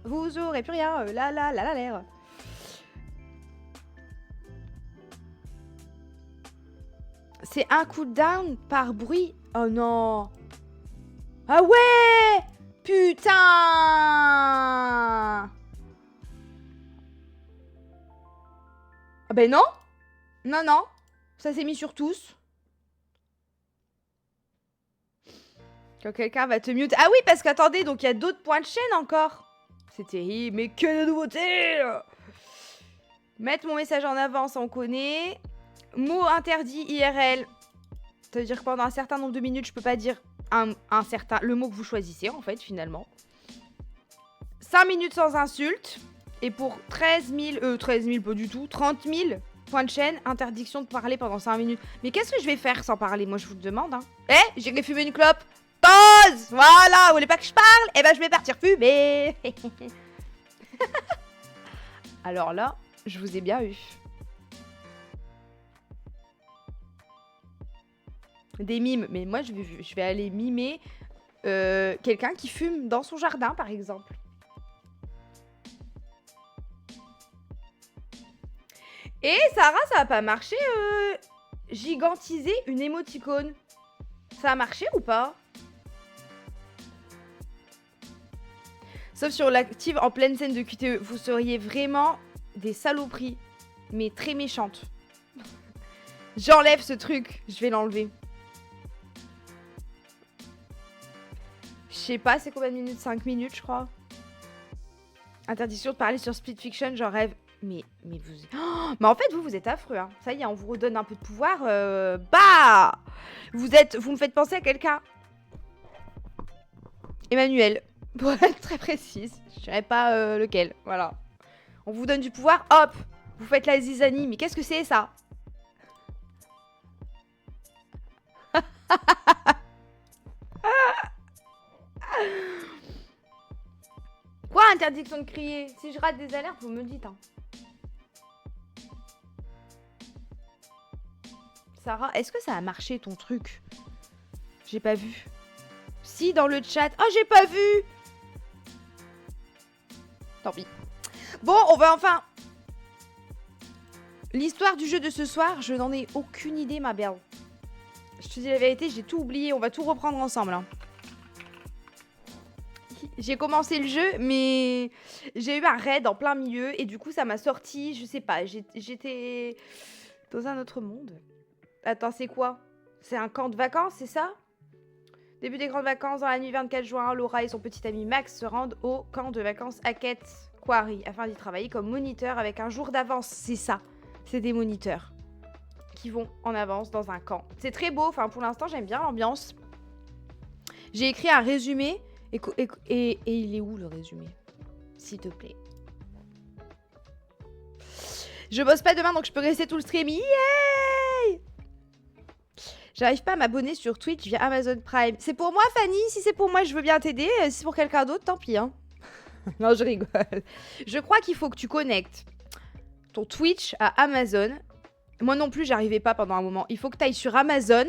Vous aurez plus rien. L'air. C'est un cooldown par bruit. Oh non. Ah ouais! Putain! Ah ben non! Non, non. Ça s'est mis sur tous. Quand quelqu'un va te mute... Ah oui, parce qu'attendez, donc il y a d'autres points de chaîne encore. C'est terrible, mais que de nouveautés! Mettre mon message en avant, ça on connaît. Mot interdit IRL. Ça veut dire que pendant un certain nombre de minutes, je peux pas dire un certain... Le mot que vous choisissez, en fait, finalement. 5 minutes sans insulte. Et pour 13 000... 13 000, pas du tout. 30 000 points de chaîne. Interdiction de parler pendant 5 minutes. Mais qu'est-ce que je vais faire sans parler? Moi, je vous le demande, hein. Eh, j'irai fumer une clope. Pause. Voilà, vous voulez pas que je parle? Eh ben, je vais partir fumer. Alors là, je vous ai bien eu. Des mimes. Mais moi, je vais aller mimer quelqu'un qui fume dans son jardin, par exemple. Et Sarah, ça a pas marché. Gigantiser une émoticône. Ça a marché ou pas? Sauf sur l'active en pleine scène de QTE. Vous seriez vraiment des saloperies. Mais très méchantes. J'enlève ce truc. Je vais l'enlever. Je sais pas, c'est combien de minutes? 5 minutes, je crois. Interdiction de parler sur Split Fiction, j'en rêve. Mais vous... Oh, mais en fait, vous êtes affreux. Hein. Ça y est, on vous redonne un peu de pouvoir. Bah vous me faites penser à quelqu'un. Emmanuel. Pour être très précise. Je dirais pas lequel. Voilà. On vous donne du pouvoir, hop. Vous faites la zizanie. Mais qu'est-ce que c'est, ça? Quoi, interdiction de crier? Si je rate des alertes, vous me dites. Hein. Sarah, est-ce que ça a marché ton truc? J'ai pas vu. Si, dans le chat. Oh, j'ai pas vu. Tant pis. Bon, on va enfin... L'histoire du jeu de ce soir, je n'en ai aucune idée, ma belle. Je te dis la vérité, j'ai tout oublié. On va tout reprendre ensemble. Hein. J'ai commencé le jeu, mais j'ai eu un raid en plein milieu. Et du coup, ça m'a sorti, je sais pas, j'étais dans un autre monde. Attends, c'est quoi? C'est un camp de vacances, c'est ça? Début des grandes vacances, dans la nuit 24 juin, Laura et son petit ami Max se rendent au camp de vacances Hackett Quarry afin d'y travailler comme moniteur avec un jour d'avance. C'est ça, c'est des moniteurs qui vont en avance dans un camp. C'est très beau, enfin pour l'instant j'aime bien l'ambiance. J'ai écrit un résumé et il est où le résumé? S'il te plaît. Je bosse pas demain donc je peux rester tout le stream. Yay! J'arrive pas à m'abonner sur Twitch via Amazon Prime. C'est pour moi, Fanny? Si c'est pour moi, je veux bien t'aider. Si c'est pour quelqu'un d'autre, tant pis. Hein. Non, je rigole. Je crois qu'il faut que tu connectes ton Twitch à Amazon. Moi non plus, j'arrivais pas pendant un moment. Il faut que tu ailles sur Amazon,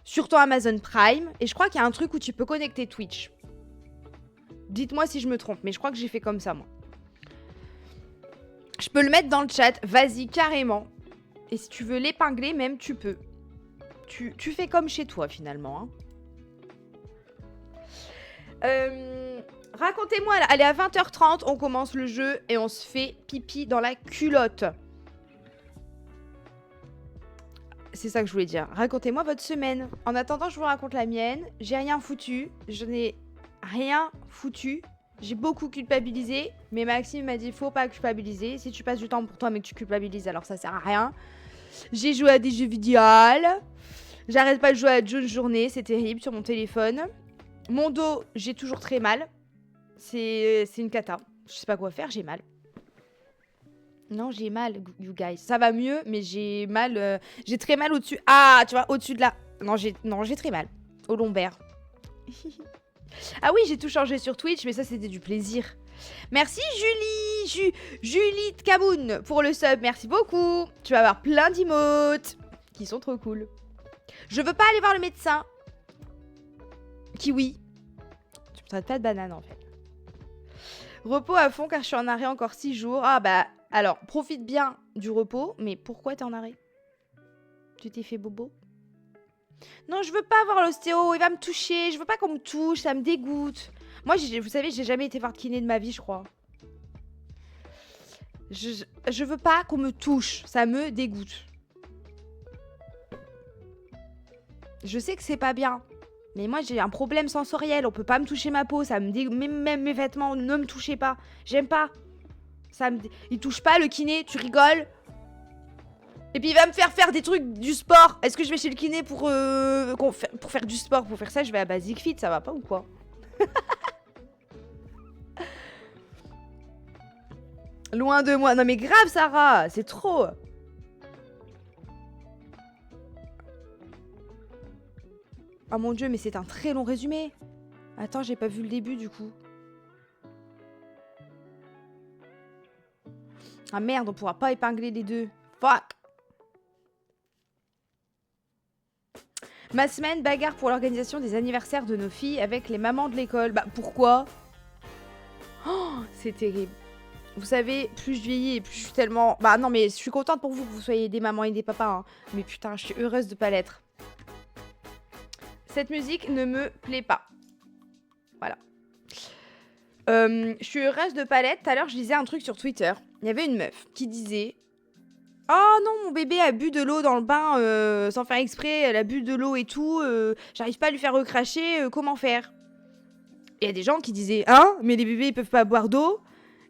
sur ton Amazon Prime. Et je crois qu'il y a un truc où tu peux connecter Twitch. Dites-moi si je me trompe, mais je crois que j'ai fait comme ça, moi. Je peux le mettre dans le chat. Vas-y, carrément. Et si tu veux l'épingler, même, tu peux. Tu fais comme chez toi, finalement. Hein. Racontez-moi, allez, à 20h30, on commence le jeu et on se fait pipi dans la culotte. C'est ça que je voulais dire. Racontez-moi votre semaine. En attendant, je vous raconte la mienne. J'ai rien foutu. Je n'ai rien foutu. J'ai beaucoup culpabilisé. Mais Maxime m'a dit, faut pas culpabiliser. Si tu passes du temps pour toi mais que tu culpabilises, alors ça sert à rien. J'ai joué à des jeux vidéo. J'arrête pas de jouer à Jones Journée, c'est terrible sur mon téléphone. Mon dos, j'ai toujours très mal. C'est une cata. Je sais pas quoi faire, j'ai mal. Non, j'ai mal, you guys. Ça va mieux, mais j'ai mal. J'ai très mal au-dessus. Ah, tu vois, au-dessus de là. Non, j'ai très mal. Au lombaire. Ah oui, j'ai tout changé sur Twitch, mais ça, c'était du plaisir. Merci Julie Kaboun pour le sub. Merci beaucoup. Tu vas avoir plein d'emotes qui sont trop cool. Je veux pas aller voir le médecin. Kiwi. Tu me traites pas de banane en fait. Repos à fond car je suis en arrêt encore 6 jours. Ah bah alors profite bien du repos. Mais pourquoi t'es en arrêt? Tu t'es fait bobo? Non, je veux pas voir l'ostéo. Il va me toucher. Je veux pas qu'on me touche. Ça me dégoûte. Moi, vous savez, j'ai jamais été voir de kiné de ma vie, je crois. Je veux pas qu'on me touche. Ça me dégoûte. Je sais que c'est pas bien. Mais moi, j'ai un problème sensoriel. On peut pas me toucher ma peau. Ça me dégoûte. Même mes vêtements, ne me touchez pas. J'aime pas. Il touche pas le kiné. Tu rigoles? Et puis il va me faire des trucs du sport. Est-ce que je vais chez le kiné pour faire du sport? Pour faire ça, je vais à Basic Fit, ça va pas ou quoi? Loin de moi. Non mais grave, Sarah, c'est trop. Oh mon dieu, mais c'est un très long résumé. Attends, j'ai pas vu le début du coup. Ah merde, on pourra pas épingler les deux. Fuck. Ma semaine, bagarre pour l'organisation des anniversaires de nos filles avec les mamans de l'école. Bah pourquoi? Oh, c'est terrible. Vous savez, plus je vieillis et plus je suis tellement... Bah non mais je suis contente pour vous que vous soyez des mamans et des papas. Hein. Mais putain, je suis heureuse de pas l'être. Cette musique ne me plaît pas. Voilà. Je suis heureuse de pas l'être. Tout à l'heure, je lisais un truc sur Twitter. Il y avait une meuf qui disait... Oh non, mon bébé a bu de l'eau dans le bain sans faire exprès. Elle a bu de l'eau et tout. J'arrive pas à lui faire recracher. Comment faire? Et il y a des gens qui disaient... Hein? Mais les bébés, ils peuvent pas boire d'eau.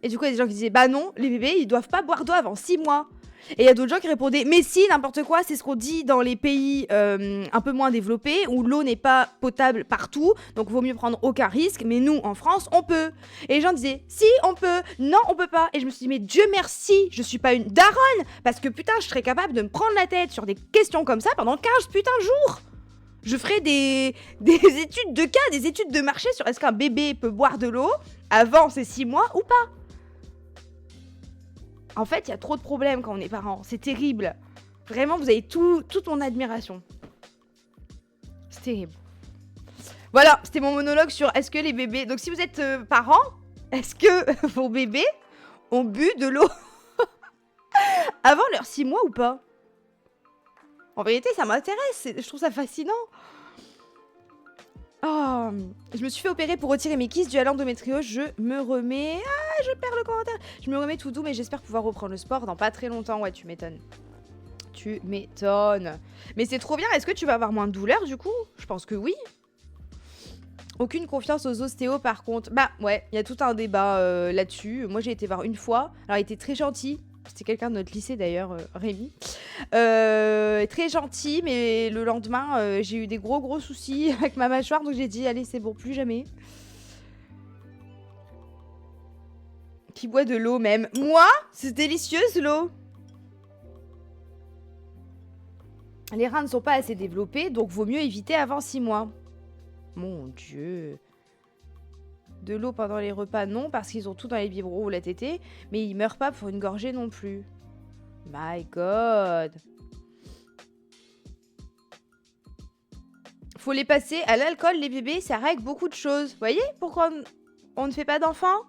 Et du coup, il y a des gens qui disaient... Bah non, les bébés, ils doivent pas boire d'eau avant 6 mois. Et il y a d'autres gens qui répondaient, mais si, n'importe quoi, c'est ce qu'on dit dans les pays un peu moins développés, où l'eau n'est pas potable partout, donc vaut mieux prendre aucun risque, mais nous, en France, on peut. Et les gens disaient, si, on peut, non, on peut pas. Et je me suis dit, mais Dieu merci, je suis pas une daronne, parce que putain, je serais capable de me prendre la tête sur des questions comme ça pendant 15 putains de jours. Je ferais des études de cas, des études de marché sur est-ce qu'un bébé peut boire de l'eau avant ses 6 mois ou pas. En fait, il y a trop de problèmes quand on est parents. C'est terrible. Vraiment, vous avez toute mon admiration. C'est terrible. Voilà, c'était mon monologue sur est-ce que les bébés... Donc si vous êtes parents, est-ce que vos bébés ont bu de l'eau avant leurs 6 mois ou pas? En vérité, ça m'intéresse. Je trouve ça fascinant. Oh, je me suis fait opérer pour retirer mes kystes dû à l'endométriose. Je me remets... Ah, je perds le commentaire. Je me remets tout doux, mais j'espère pouvoir reprendre le sport dans pas très longtemps. Ouais, tu m'étonnes. Tu m'étonnes. Mais c'est trop bien. Est-ce que tu vas avoir moins de douleur, du coup? Je pense que oui. Aucune confiance aux ostéos, par contre. Bah, ouais, il y a tout un débat là-dessus. Moi, j'ai été voir une fois. Alors, il était très gentil. C'était quelqu'un de notre lycée d'ailleurs, Rémi. Très gentil, mais le lendemain, j'ai eu des gros soucis avec ma mâchoire, donc j'ai dit, allez, c'est bon, plus jamais. Qui boit de l'eau même. Moi, c'est délicieuse l'eau. Les reins ne sont pas assez développés, donc vaut mieux éviter avant 6 mois. Mon Dieu. De l'eau pendant les repas, non, parce qu'ils ont tout dans les biberons ou la tétée, mais ils meurent pas pour une gorgée non plus. My God. Faut les passer à l'alcool, les bébés, ça règle beaucoup de choses. Vous voyez pourquoi on ne fait pas d'enfants?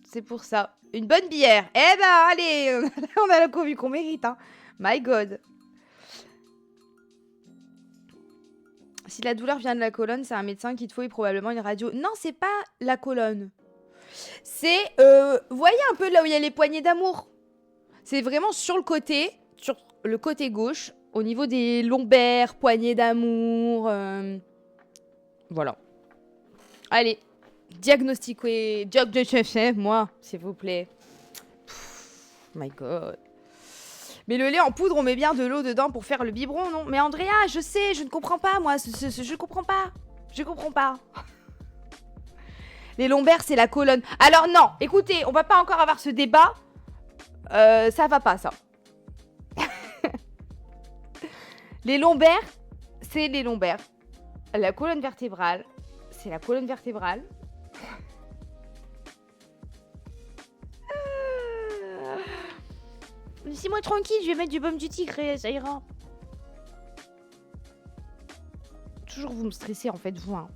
C'est pour ça. Une bonne bière. Eh ben, allez, on a la convie qu'on mérite, hein. My God. Si la douleur vient de la colonne, c'est un médecin qu'il te faut et probablement une radio. Non, c'est pas la colonne. C'est, vous voyez un peu là où il y a les poignées d'amour? C'est vraiment sur le côté gauche, au niveau des lombaires, poignées d'amour. Voilà. Allez, diagnostiquez, moi, s'il vous plaît. My God. Mais le lait en poudre, on met bien de l'eau dedans pour faire le biberon, non? Mais Andrea, je sais, je ne comprends pas, moi. Je comprends pas. Je comprends pas. Les lombaires, c'est la colonne. Alors non, écoutez, on va pas encore avoir ce débat. Ça va pas, ça. Les lombaires, c'est les lombaires. La colonne vertébrale, c'est la colonne vertébrale. Laissez-moi tranquille, je vais mettre du baume du tigre et ça ira. Toujours vous me stressez en fait, vous. Hein.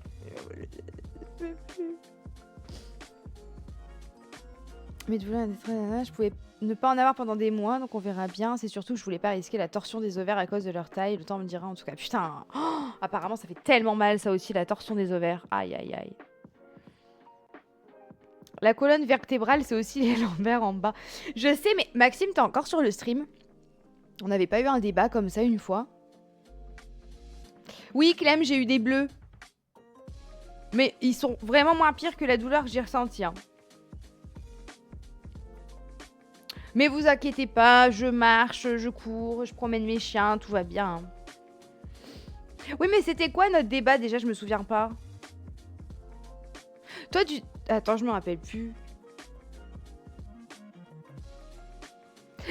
Mais je pouvais ne pas en avoir pendant des mois, donc on verra bien. C'est surtout que je voulais pas risquer la torsion des ovaires à cause de leur taille. Le temps me dira en tout cas. Putain, oh, apparemment ça fait tellement mal ça aussi, la torsion des ovaires. Aïe aïe aïe. La colonne vertébrale, c'est aussi les lombaires en bas. Je sais, mais Maxime, t'es encore sur le stream? On n'avait pas eu un débat comme ça une fois? Oui, Clem, j'ai eu des bleus. Mais ils sont vraiment moins pires que la douleur que j'ai ressentie. Hein. Mais vous inquiétez pas, je marche, je cours, je promène mes chiens, tout va bien. Oui, mais c'était quoi notre débat déjà? Je me souviens pas. Toi, tu... Attends, je me rappelle plus.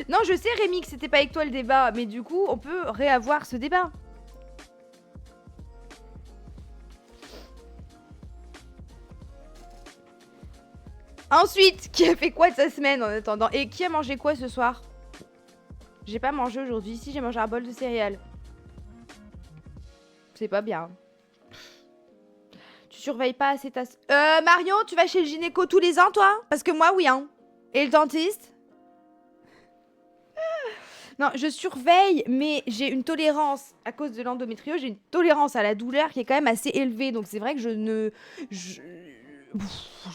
Non, je sais, Rémi, que c'était pas avec toi le débat, mais du coup, on peut réavoir ce débat. Ensuite, qui a fait quoi de sa semaine en attendant? Et qui a mangé quoi ce soir? J'ai pas mangé aujourd'hui. Si, j'ai mangé un bol de céréales. C'est pas bien. Tu surveilles pas assez ta... Marion, tu vas chez le gynéco tous les ans, toi? Parce que moi, oui, hein. Et le dentiste? Non, je surveille, mais j'ai une tolérance, à cause de l'endométriose, j'ai une tolérance à la douleur qui est quand même assez élevée. Donc c'est vrai que je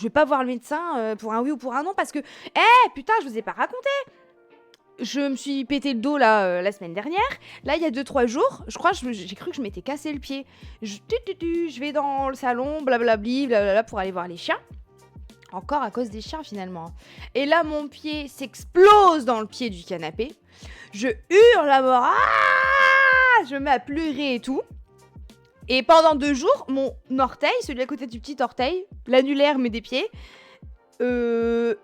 vais pas voir le médecin pour un oui ou pour un non, parce que... putain, je vous ai pas raconté. Je me suis pété le dos là la semaine dernière. Là, il y a 2-3 jours, je crois, j'ai cru que je m'étais cassé le pied. Je vais dans le salon, blablabli, blablabla, pour aller voir les chiens. Encore à cause des chiens finalement. Et là, mon pied s'explose dans le pied du canapé. Je hurle à mort. Ah, je me mets à pleurer et tout. Et pendant 2 jours, mon orteil, celui à côté du petit orteil, l'annulaire mais des pieds, une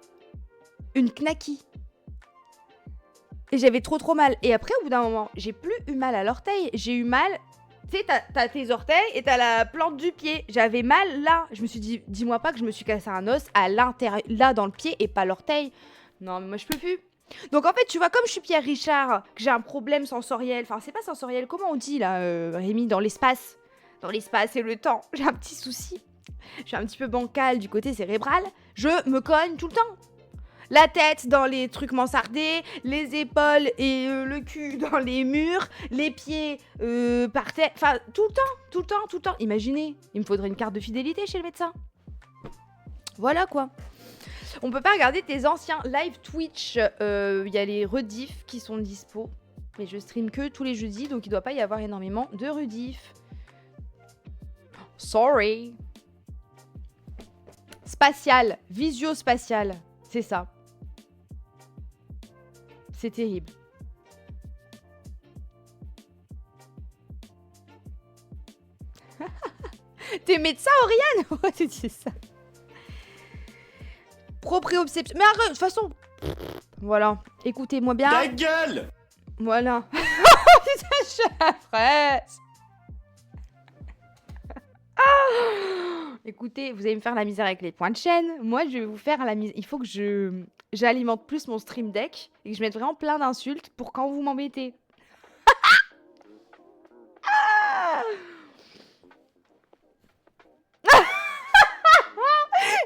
knacky. Et j'avais trop mal. Et après, au bout d'un moment, j'ai plus eu mal à l'orteil. J'ai eu mal... Tu sais, t'as tes orteils et t'as la plante du pied. J'avais mal là. Je me suis dit, dis-moi pas que je me suis cassé un os à l'intérieur, là dans le pied et pas l'orteil. Non, mais moi je peux plus. Donc en fait, tu vois, comme je suis Pierre Richard, que j'ai un problème sensoriel. Enfin, c'est pas sensoriel, comment on dit là, Rémi, dans l'espace. Dans l'espace et le temps. J'ai un petit souci. Je suis un petit peu bancale du côté cérébral. Je me cogne tout le temps. La tête dans les trucs mansardés, les épaules et le cul dans les murs, les pieds par terre, enfin tout le temps. Imaginez, il me faudrait une carte de fidélité chez le médecin. Voilà quoi. On peut pas regarder tes anciens live Twitch, y a les rediffs qui sont dispo, mais je stream que tous les jeudis, donc il doit pas y avoir énormément de rediffs. Sorry. Spatial, visio-spatial, c'est ça. C'est terrible. T'es médecin, Oriane? Pourquoi tu dis ça? Proprioception. Mais arrête, de toute façon... Voilà, écoutez-moi bien. Ta gueule! Voilà. Putain, je suis à la fraise. Écoutez, vous allez me faire la misère avec les points de chaîne. Moi, je vais vous faire la misère. Il faut que j'alimente plus mon stream deck et que je mette vraiment plein d'insultes pour quand vous m'embêtez.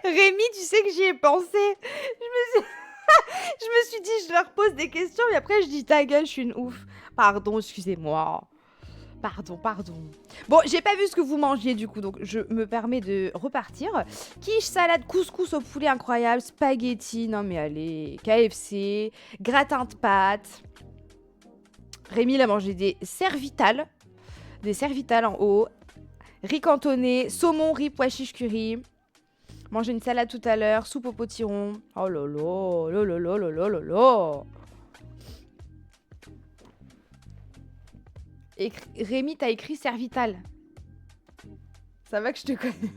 Rémi, tu sais que j'y ai pensé. Je me suis dit, je leur pose des questions, mais après je dis ta gueule, je suis une ouf. Pardon, excusez-moi. Pardon. Bon, j'ai pas vu ce que vous mangiez du coup, donc je me permets de repartir. Quiche, salade, couscous au poulet incroyable, spaghetti, non mais allez, KFC, gratin de pâtes. Rémi, il a mangé des cervitales en haut, riz cantonné, saumon, riz, pois chiche curry. Mangé une salade tout à l'heure, soupe au potiron. Oh lolo. Et Rémi, t'as écrit cervital. Ça va que je te connais.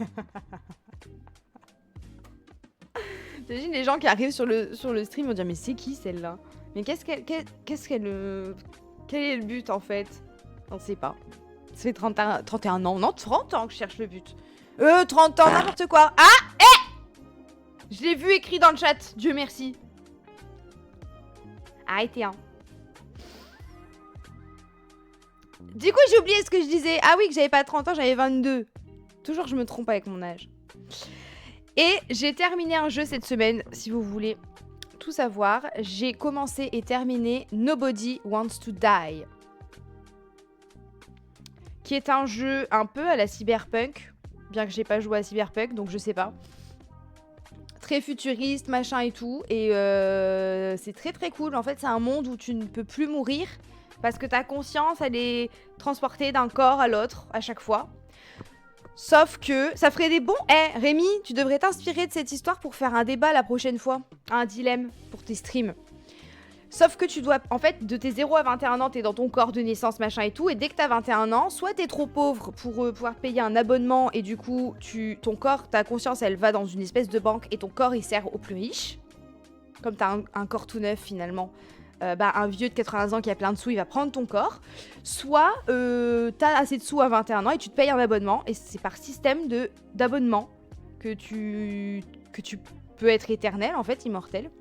T'imagines les gens qui arrivent sur le stream vont dire mais c'est qui celle-là? Mais quel est le but en fait? On sait pas. Ça fait 31 ans. Non, 30 ans que je cherche le but. 30 ans, n'importe quoi. Ah, je l'ai vu écrit dans le chat. Dieu merci. Arrêtez, hein. Du coup, j'ai oublié ce que je disais. Ah oui, que j'avais pas 30 ans, j'avais 22. Toujours, je me trompe avec mon âge. Et j'ai terminé un jeu cette semaine, si vous voulez tout savoir. J'ai commencé et terminé Nobody Wants to Die. Qui est un jeu un peu à la cyberpunk. Bien que j'ai pas joué à cyberpunk, donc je sais pas. Très futuriste, machin et tout. Et c'est très très cool. En fait, c'est un monde où tu ne peux plus mourir. Parce que ta conscience, elle est transportée d'un corps à l'autre à chaque fois. Sauf que ça ferait des bons... Rémi, tu devrais t'inspirer de cette histoire pour faire un débat la prochaine fois. Un dilemme pour tes streams. Sauf que tu dois, en fait, de tes 0 à 21 ans, t'es dans ton corps de naissance, machin et tout, et dès que t'as 21 ans, soit t'es trop pauvre pour pouvoir payer un abonnement, et du coup, ton corps, ta conscience, elle va dans une espèce de banque, et ton corps, il sert aux plus riches. Comme t'as un corps tout neuf, finalement, un vieux de 80 ans qui a plein de sous, il va prendre ton corps. Soit t'as assez de sous à 21 ans, et tu te payes un abonnement, et c'est par système d'abonnement que tu peux être éternel, en fait, immortel.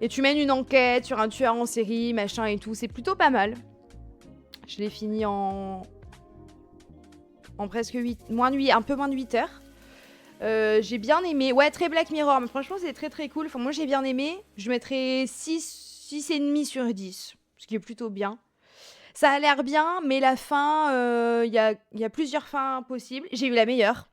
Et tu mènes une enquête sur un tueur en série, machin et tout. C'est plutôt pas mal. Je l'ai fini en presque 8... un peu moins de 8 heures. J'ai bien aimé. Ouais, très Black Mirror. Mais franchement, c'est très très cool. Enfin, moi, j'ai bien aimé. Je mettrais 6,5 sur 10. Ce qui est plutôt bien. Ça a l'air bien, mais la fin... y a plusieurs fins possibles. J'ai eu la meilleure.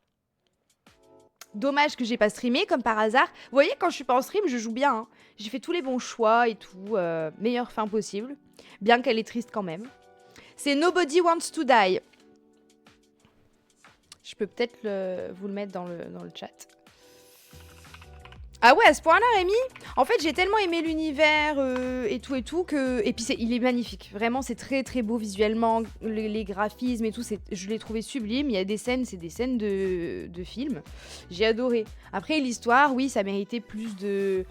Dommage que j'ai pas streamé, comme par hasard. Vous voyez, quand je suis pas en stream, je joue bien. Hein. J'ai fait tous les bons choix et tout. Meilleure fin possible. Bien qu'elle est triste quand même. C'est Nobody Wants to Die. Je peux peut-être vous le mettre dans le chat. Ah ouais, à ce point-là, Rémi. En fait, j'ai tellement aimé l'univers et tout que... Et puis, il est magnifique. Vraiment, c'est très, très beau visuellement. Les graphismes et tout, je l'ai trouvé sublime. Il y a des scènes, c'est des scènes de films. J'ai adoré. Après, l'histoire, oui, ça méritait plus de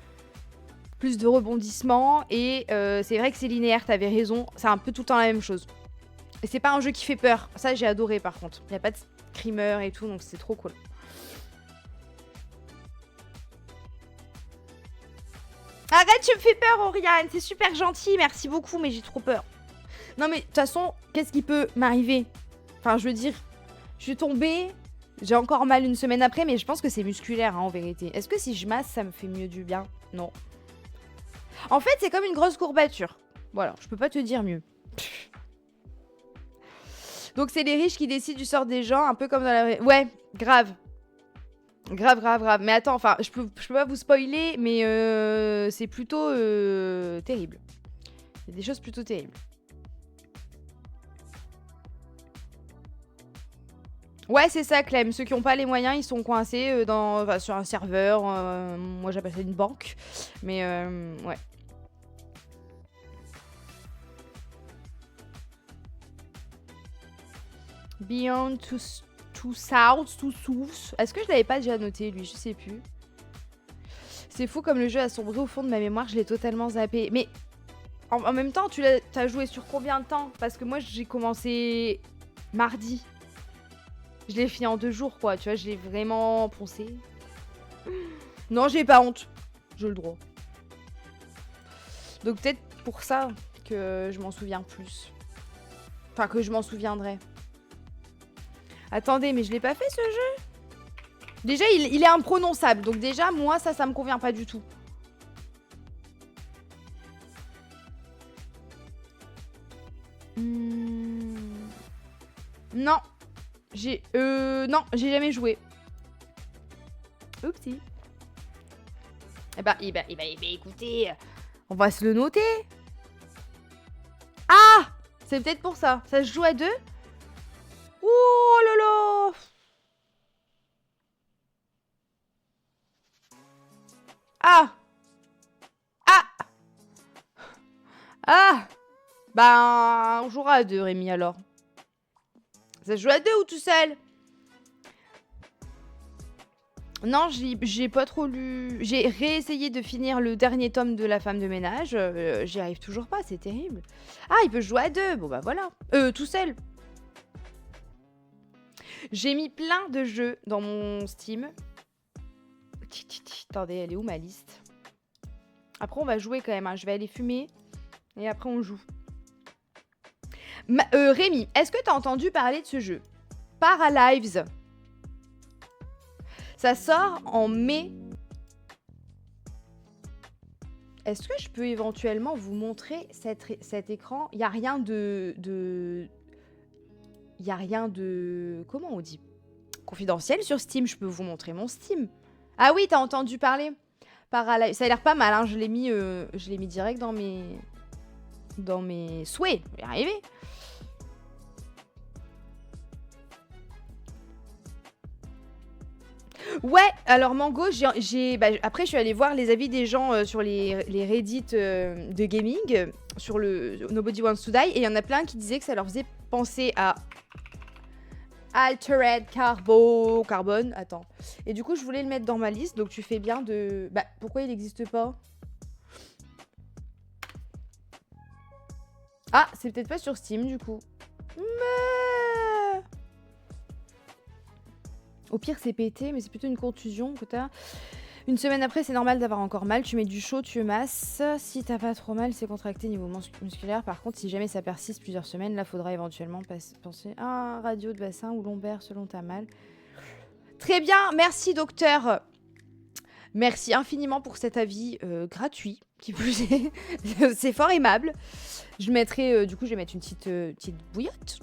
rebondissements. Et c'est vrai que c'est linéaire, t'avais raison. C'est un peu tout le temps la même chose. Et c'est pas un jeu qui fait peur. Ça, j'ai adoré, par contre. Il n'y a pas de screamer et tout, donc c'est trop cool. Arrête, tu me fais peur, Oriane. C'est super gentil, merci beaucoup, mais j'ai trop peur. Non, mais de toute façon, qu'est-ce qui peut m'arriver? Enfin, je veux dire, je suis tombée, j'ai encore mal une semaine après, mais je pense que c'est musculaire, hein, en vérité. Est-ce que si je masse, ça me fait mieux du bien? Non. En fait, c'est comme une grosse courbature. Voilà, je peux pas te dire mieux. Donc, c'est les riches qui décident du sort des gens, un peu comme dans la... Ouais, grave. Grave. Mais attends, enfin, je peux pas vous spoiler, mais c'est plutôt terrible. Il y a des choses plutôt terribles. Ouais, c'est ça, Clem. Ceux qui n'ont pas les moyens, ils sont coincés sur un serveur. Moi, j'appelle ça une banque. Mais ouais. Beyond Two Souls. Est-ce que je l'avais pas déjà noté, lui? Je sais plus. C'est fou comme le jeu a sombré au fond de ma mémoire. Je l'ai totalement zappé. Mais en même temps, t'as joué sur combien de temps? Parce que moi, j'ai commencé mardi. Je l'ai fini en 2 jours, quoi. Tu vois, je l'ai vraiment poncé. Non, j'ai pas honte. J'ai le droit. Donc peut-être pour ça que je m'en souviens plus. Enfin, que je m'en souviendrai. Attendez, mais je l'ai pas fait ce jeu? Déjà, il est imprononçable. Donc déjà, moi, ça me convient pas du tout. Non. Non, j'ai jamais joué. Oupsie. Écoutez, on va se le noter. Ah! C'est peut-être pour ça. Ça se joue à 2? Oh là là! Ah! Ah! Ah! Ben, on jouera à 2, Rémi, alors. Ça se joue à 2 ou tout seul? Non, j'ai pas trop lu. J'ai réessayé de finir le dernier tome de La femme de ménage. J'y arrive toujours pas, c'est terrible. Ah, il peut jouer à 2. Bon, bah voilà. Tout seul. J'ai mis plein de jeux dans mon Steam. Attendez, elle est où ma liste? Après, on va jouer quand même. Hein. Je vais aller fumer. Et après, on joue. Rémi, est-ce que t'as entendu parler de ce jeu? Paralives. Ça sort en mai. Est-ce que je peux éventuellement vous montrer cet écran? Il n'y a rien de... Il n'y a rien de... Comment on dit? Confidentiel sur Steam. Je peux vous montrer mon Steam. Ah oui, t'as entendu parler. Paralives. Ça a l'air pas mal. Hein. Je l'ai mis direct dans mes souhaits. Je vais y arriver. Ouais, alors Mango, après je suis allée voir les avis des gens sur les Reddit de gaming, sur le Nobody Wants to Die, et il y en a plein qui disaient que ça leur faisait penser à Altered Carbone, attends. Et du coup, je voulais le mettre dans ma liste, donc tu fais bien de... Bah, pourquoi il n'existe pas? Ah, c'est peut-être pas sur Steam, du coup. Mais... Au pire, c'est pété, mais c'est plutôt une contusion que t'as. Une semaine après, c'est normal d'avoir encore mal. Tu mets du chaud, tu masses. Si t'as pas trop mal, c'est contracté niveau musculaire. Par contre, si jamais ça persiste plusieurs semaines, là, faudra éventuellement penser à un radio de bassin ou lombaire selon ta mal. Très bien, merci docteur. Merci infiniment pour cet avis gratuit. Qui plus est, c'est fort aimable. Je mettrai, du coup, je vais mettre une petite bouillotte.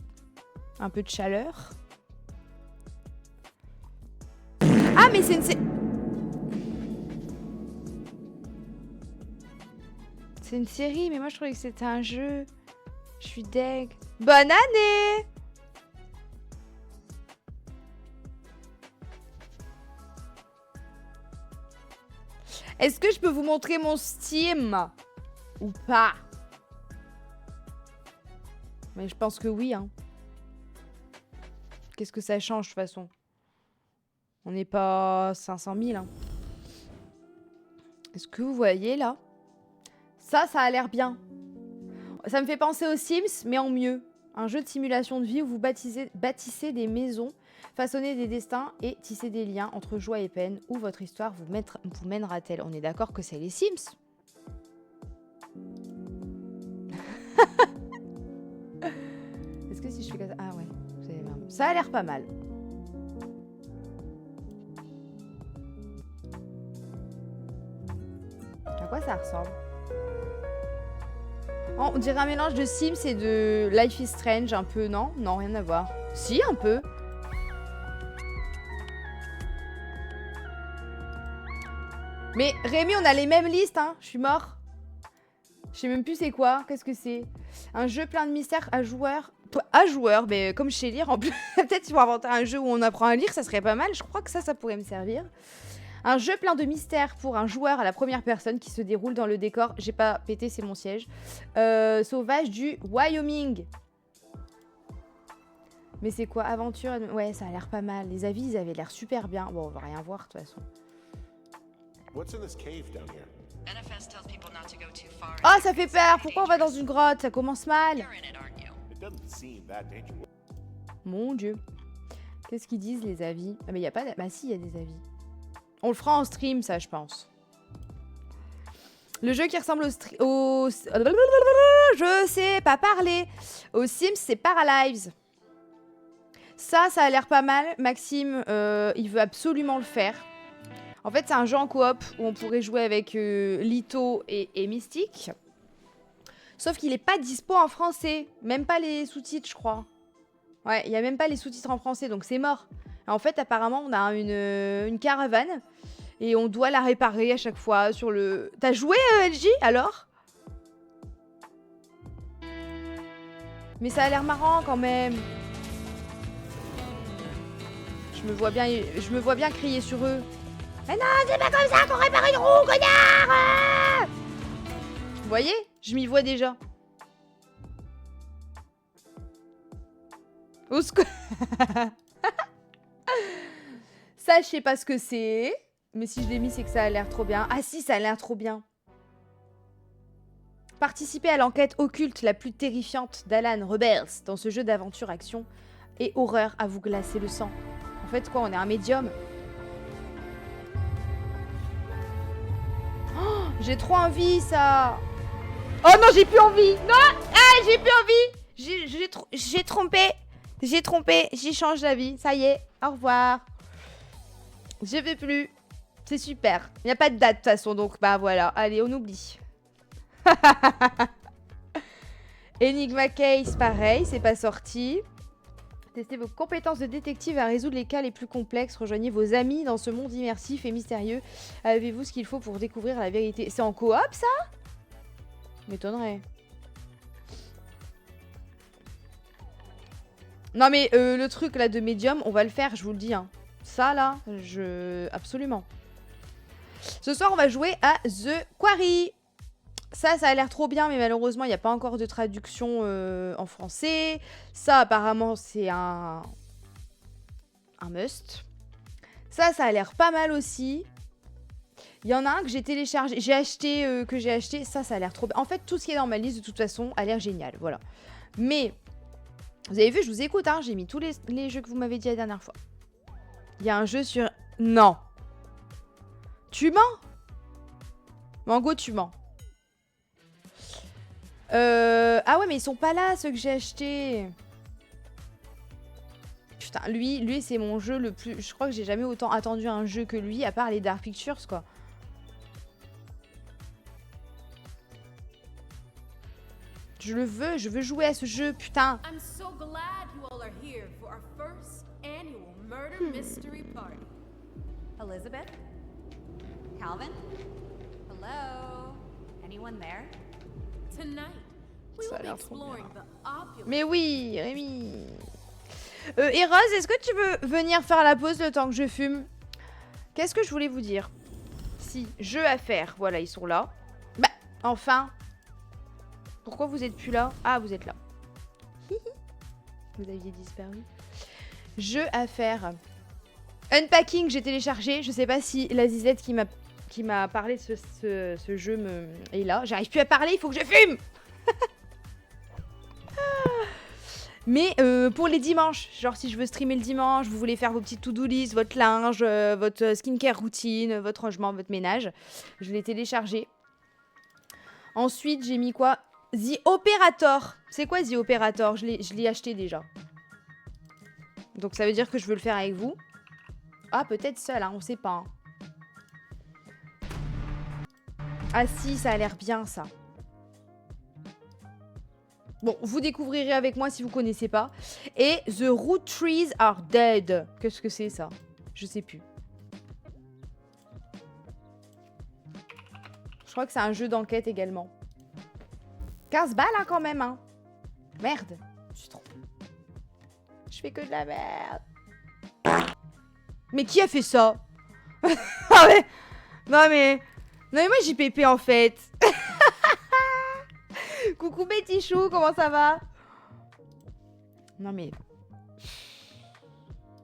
Un peu de chaleur. Ah, mais c'est une... C'est une série, mais moi je trouvais que c'était un jeu. Je suis deg. Bonne année! Est-ce que je peux vous montrer mon Steam? Ou pas? Mais je pense que oui, hein. Qu'est-ce que ça change de toute façon? On n'est pas 500 000, hein. Est-ce que vous voyez là? Ça a l'air bien. Ça me fait penser aux Sims, mais en mieux. Un jeu de simulation de vie où vous bâtissez des maisons, façonnez des destins et tissez des liens entre joie et peine. Où votre histoire vous mènera-t-elle? On est d'accord que c'est les Sims? Est-ce que si je fais comme ça... Ah ouais, ça a l'air pas mal. À quoi ça ressemble? Oh, on dirait un mélange de Sims et de Life is Strange un peu, non? Non, rien à voir. Si, un peu. Mais Rémi, on a les mêmes listes, hein. Je suis mort. Je sais même plus c'est quoi. Qu'est-ce que c'est? Un jeu plein de mystères à joueur. À joueur, mais comme je sais lire en plus. Peut-être qu'il faut inventer un jeu où on apprend à lire, ça serait pas mal. Je crois que ça pourrait me servir. Un jeu plein de mystères pour un joueur à la première personne qui se déroule dans le décor. J'ai pas pété, c'est mon siège. Sauvage du Wyoming. Mais c'est quoi? Aventure? Ouais, ça a l'air pas mal. Les avis, ils avaient l'air super bien. Bon, on va rien voir de toute façon. Oh, ça fait peur. Pourquoi on va dans une grotte? Ça commence mal. Mon Dieu. Qu'est-ce qu'ils disent les avis? Ah mais y a pas... Bah si, il y a des avis. On le fera en stream, ça, je pense. Le jeu qui ressemble au... Je sais pas parler. Aux Sims, c'est Paralives. Ça a l'air pas mal. Maxime, il veut absolument le faire. En fait, c'est un jeu en coop où on pourrait jouer avec Lito et Mystique. Sauf qu'il est pas dispo en français. Même pas les sous-titres, je crois. Ouais, il y a même pas les sous-titres en français, donc c'est mort. En fait, apparemment, on a une caravane et on doit la réparer à chaque fois sur le... T'as joué, LJ, alors? Mais ça a l'air marrant, quand même. Je me vois bien crier sur eux. Mais non, c'est pas comme ça qu'on répare une roue, connard! Vous voyez? Je m'y vois déjà. Au secours. Ça, je sais pas ce que c'est. Mais si je l'ai mis, c'est que ça a l'air trop bien. Ah si, ça a l'air trop bien. Participez à l'enquête occulte la plus terrifiante d'Alan Rebels dans ce jeu d'aventure, action et horreur à vous glacer le sang. En fait, quoi, on est un médium. Oh, j'ai trop envie, ça. Oh non, j'ai plus envie. Non, ah, j'ai plus envie. J'ai trompé. J'y change d'avis. Ça y est, au revoir. Je vais plus. C'est super. Il n'y a pas de date de toute façon, donc bah voilà. Allez, on oublie. Enigma Case, pareil, c'est pas sorti. Testez vos compétences de détective à résoudre les cas les plus complexes. Rejoignez vos amis dans ce monde immersif et mystérieux. Avez-vous ce qu'il faut pour découvrir la vérité? C'est en coop, ça? M'étonnerait. Non mais le truc là de médium, on va le faire, je vous le dis. Hein. Ça là, absolument. Ce soir, on va jouer à The Quarry. Ça a l'air trop bien, mais malheureusement, il n'y a pas encore de traduction en français. Ça, apparemment, c'est un must. Ça a l'air pas mal aussi. Il y en a un que j'ai téléchargé, que j'ai acheté. Ça a l'air trop bien. En fait, tout ce qui est dans ma liste, de toute façon, a l'air génial. Voilà. Mais, vous avez vu, je vous écoute, hein. J'ai mis tous les jeux que vous m'avez dit la dernière fois. Il y a un jeu sur... Non. Tu mens? Mango, tu mens. Ah ouais, mais ils sont pas là, ceux que j'ai achetés. Putain, lui c'est mon jeu le plus... Je crois que j'ai jamais autant attendu un jeu que lui, à part les Dark Pictures, quoi. Je veux jouer à ce jeu, putain. I'm so glad you all are here for our first annual murder mystery party. Elizabeth? Calvin? Hello? Anyone there? Tonight, we Ça a will be l'air trop exploring the opulent. Mais oui, Rémi. Et Rose, est-ce que tu veux venir faire la pause le temps que je fume? Qu'est-ce que je voulais vous dire? Si, jeux à faire, voilà, ils sont là. Bah, enfin. Pourquoi vous êtes plus là? Ah, vous êtes là. Vous aviez disparu. Jeux à faire. Unpacking, j'ai téléchargé. Je sais pas si la Zizette qui m'a parlé de ce jeu est là. J'arrive plus à parler, il faut que je fume. Mais pour les dimanches, genre si je veux streamer le dimanche, vous voulez faire vos petites to-do list, votre linge, votre skincare routine, votre rangement, votre ménage, je l'ai téléchargé. Ensuite, j'ai mis quoi? The Operator. C'est quoi The Operator? Je l'ai acheté déjà. Donc ça veut dire que je veux le faire avec vous. Ah, peut-être seul, hein, on sait pas. Hein. Ah si, ça a l'air bien, ça. Bon, vous découvrirez avec moi si vous connaissez pas. Et The Root Trees Are Dead. Qu'est-ce que c'est, ça? Je sais plus. Je crois que c'est un jeu d'enquête également. 15 balles, hein, quand même, hein. Merde. Je fais que de la merde. Mais qui a fait ça? Ah ouais. Non mais moi JPP en fait. Coucou Betty Chou, comment ça va? Non mais...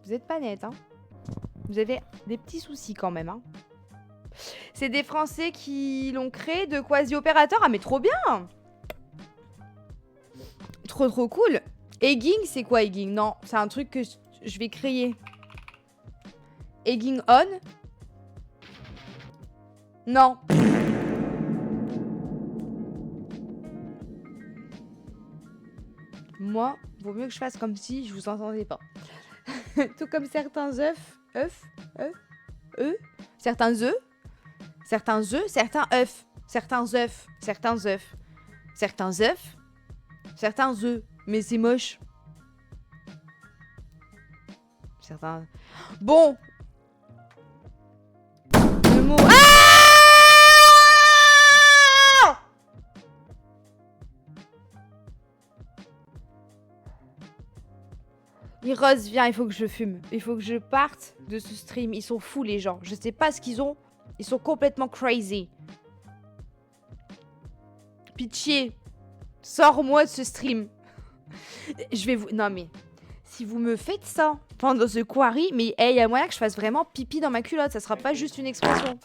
Vous êtes pas net, hein. Vous avez des petits soucis quand même, hein. C'est des Français qui l'ont créé de Quasi Opérateur. Ah mais trop bien. Trop cool. Egging, c'est quoi Egging? Non, c'est un truc que je vais créer. Egging on? Non. Moi, vaut mieux que je fasse comme si je vous entendais pas. Tout comme certains certains œufs, certains œufs, mais c'est moche. Certains... Bon. Le mot... Ah! Rose, viens, il faut que je fume. Il faut que je parte de ce stream. Ils sont fous, les gens. Je sais pas ce qu'ils ont. Ils sont complètement crazy. Pitié. Sors-moi de ce stream. Je vais vous... Non, mais... Si vous me faites ça pendant ce quarry, mais il y a moyen que je fasse vraiment pipi dans ma culotte. Ça sera pas juste une expression.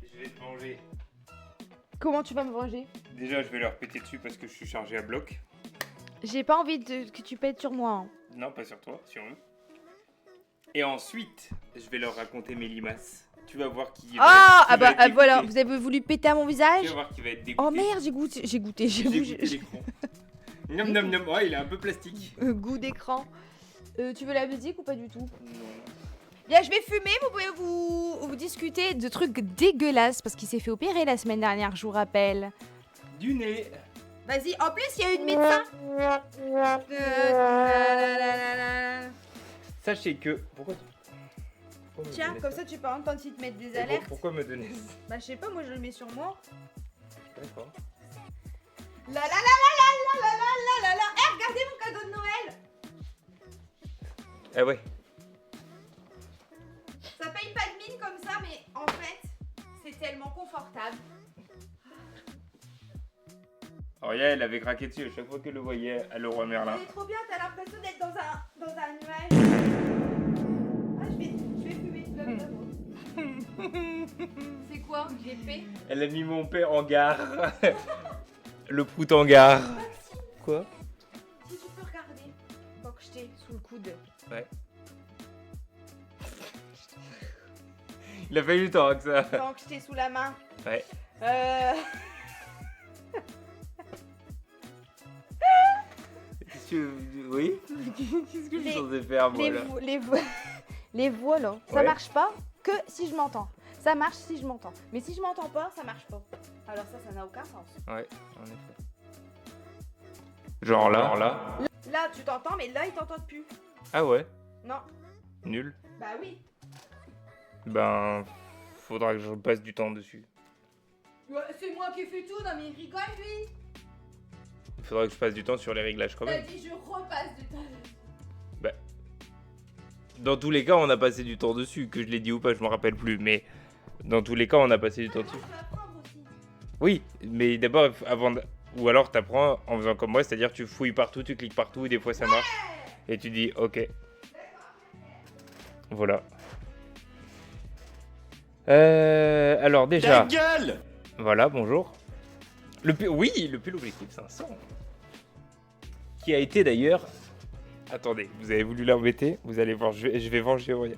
Je vais te venger. Comment tu vas me venger? Déjà, je vais leur péter dessus parce que je suis chargé à bloc. J'ai pas envie que tu pètes sur moi. Hein. Non, pas sur toi, sur eux. Et ensuite, je vais leur raconter mes limaces. Tu vas voir qui Ah bah voilà, vous avez voulu péter à mon visage? Tu vas voir qui va être dégoûté. Oh merde, j'ai goûté. J'ai goûté l'écran. Nom nom nom, oh, il est un peu plastique. Goût d'écran. Tu veux la musique ou pas du tout? Non. Bien, je vais fumer, vous pouvez vous discuter de trucs dégueulasses parce qu'il s'est fait opérer la semaine dernière, je vous rappelle. Du nez. Vas-y, en plus, il y a une médecin. Sachez que... Pourquoi Tiens, comme ça, tu peux entendre s'ils te mettent des alertes. Pourquoi me donner ça? Bah, je sais pas, moi, je le mets sur moi. D'accord. La la la la. Eh, regardez mon cadeau de Noël. Ah ouais. c'est tellement confortable. Auria, elle avait craqué dessus à chaque fois qu'elle le voyait à Leroy Merlin. C'est trop bien, t'as l'impression d'être dans un nuage. Ah, je vais fumer. C'est quoi, l'épée? Elle a mis mon père en gare. Le prout en gare. Quoi? Si tu peux regarder, faut que je t'ai sous le coude. Ouais. Il a fallu du temps que ça. Tant que je t'ai sous la main. Ouais. Qu'est-ce que... Oui? Qu'est-ce que je suis censé faire, moi, là? Les voix là, ça Ouais. marche pas que si je m'entends. Ça marche si je m'entends. Mais si je m'entends pas, ça marche pas. Alors ça n'a aucun sens. Ouais, en effet. Genre là. Là, tu t'entends, mais là, ils t'entendent plus. Ah ouais? Non. Nul. Bah oui. Ben... Faudra que je passe du temps dessus. C'est moi qui ai fait tout, non mais il rigole lui. Faudra que je passe du temps sur les réglages quand T'as même. dit je repasse du temps. Dans tous les cas, on a passé du temps dessus. Que je l'ai dit ou pas, je me rappelle plus. Mais dans tous les cas, on a passé du temps dessus. Je peux apprendre aussi. Oui, mais d'abord, avant de... Ou alors t'apprends en faisant comme moi, c'est-à-dire tu fouilles partout, tu cliques partout, et des fois ça marche. Et tu dis, ok. Voilà. Alors Ta déjà... gueule! Voilà, bonjour. Oui, le pull objectif 500. Qui a été d'ailleurs... Attendez, vous avez voulu l'embêter. Vous allez voir, je vais venger Auria.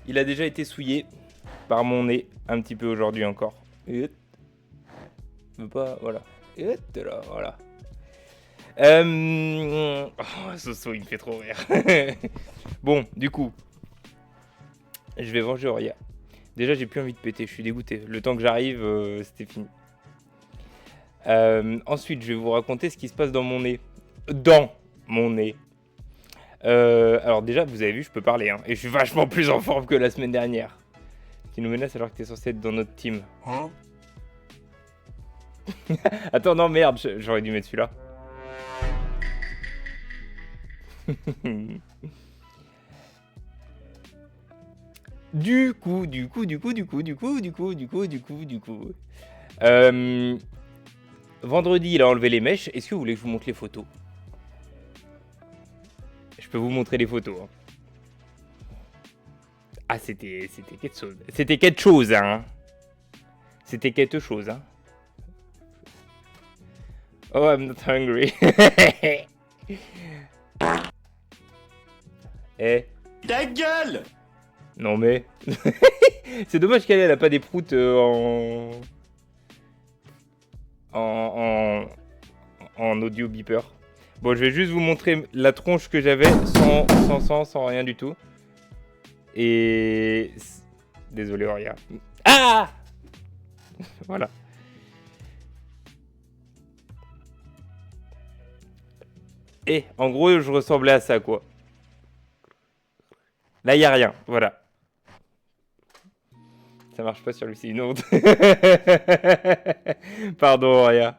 Il a déjà été souillé par mon nez un petit peu aujourd'hui encore. Et... Pas, voilà. Et là, voilà. Oh, Soso, il me fait trop rire. Bon, du coup, je vais venger Auria. Déjà, j'ai plus envie de péter, je suis dégoûté. Le temps que j'arrive, c'était fini. Ensuite, je vais vous raconter ce qui se passe dans mon nez. Dans mon nez. Alors déjà, vous avez vu, je peux parler, hein, et je suis vachement plus en forme que la semaine dernière. Qui nous menace alors que t'es censé être dans notre team. Hein? Attends, non, merde, j'aurais dû mettre celui-là. Du coup. Vendredi, il a enlevé les mèches. Est-ce que vous voulez que je vous montre les photos? Je peux vous montrer les photos. Hein. Ah, c'était quelque chose. C'était quelque chose, hein. C'était quelque chose, hein. Oh, I'm not hungry. Eh. Ta gueule! Non mais... C'est dommage qu'elle a pas des proutes en audio beeper. Bon, je vais juste vous montrer la tronche que j'avais sans rien du tout. Et... Désolé, Auria. Ah! Voilà. Et en gros, je ressemblais à ça, quoi. Là, il n'y a rien. Voilà. Ça marche pas sur lui, c'est une honte. Pardon, Auria.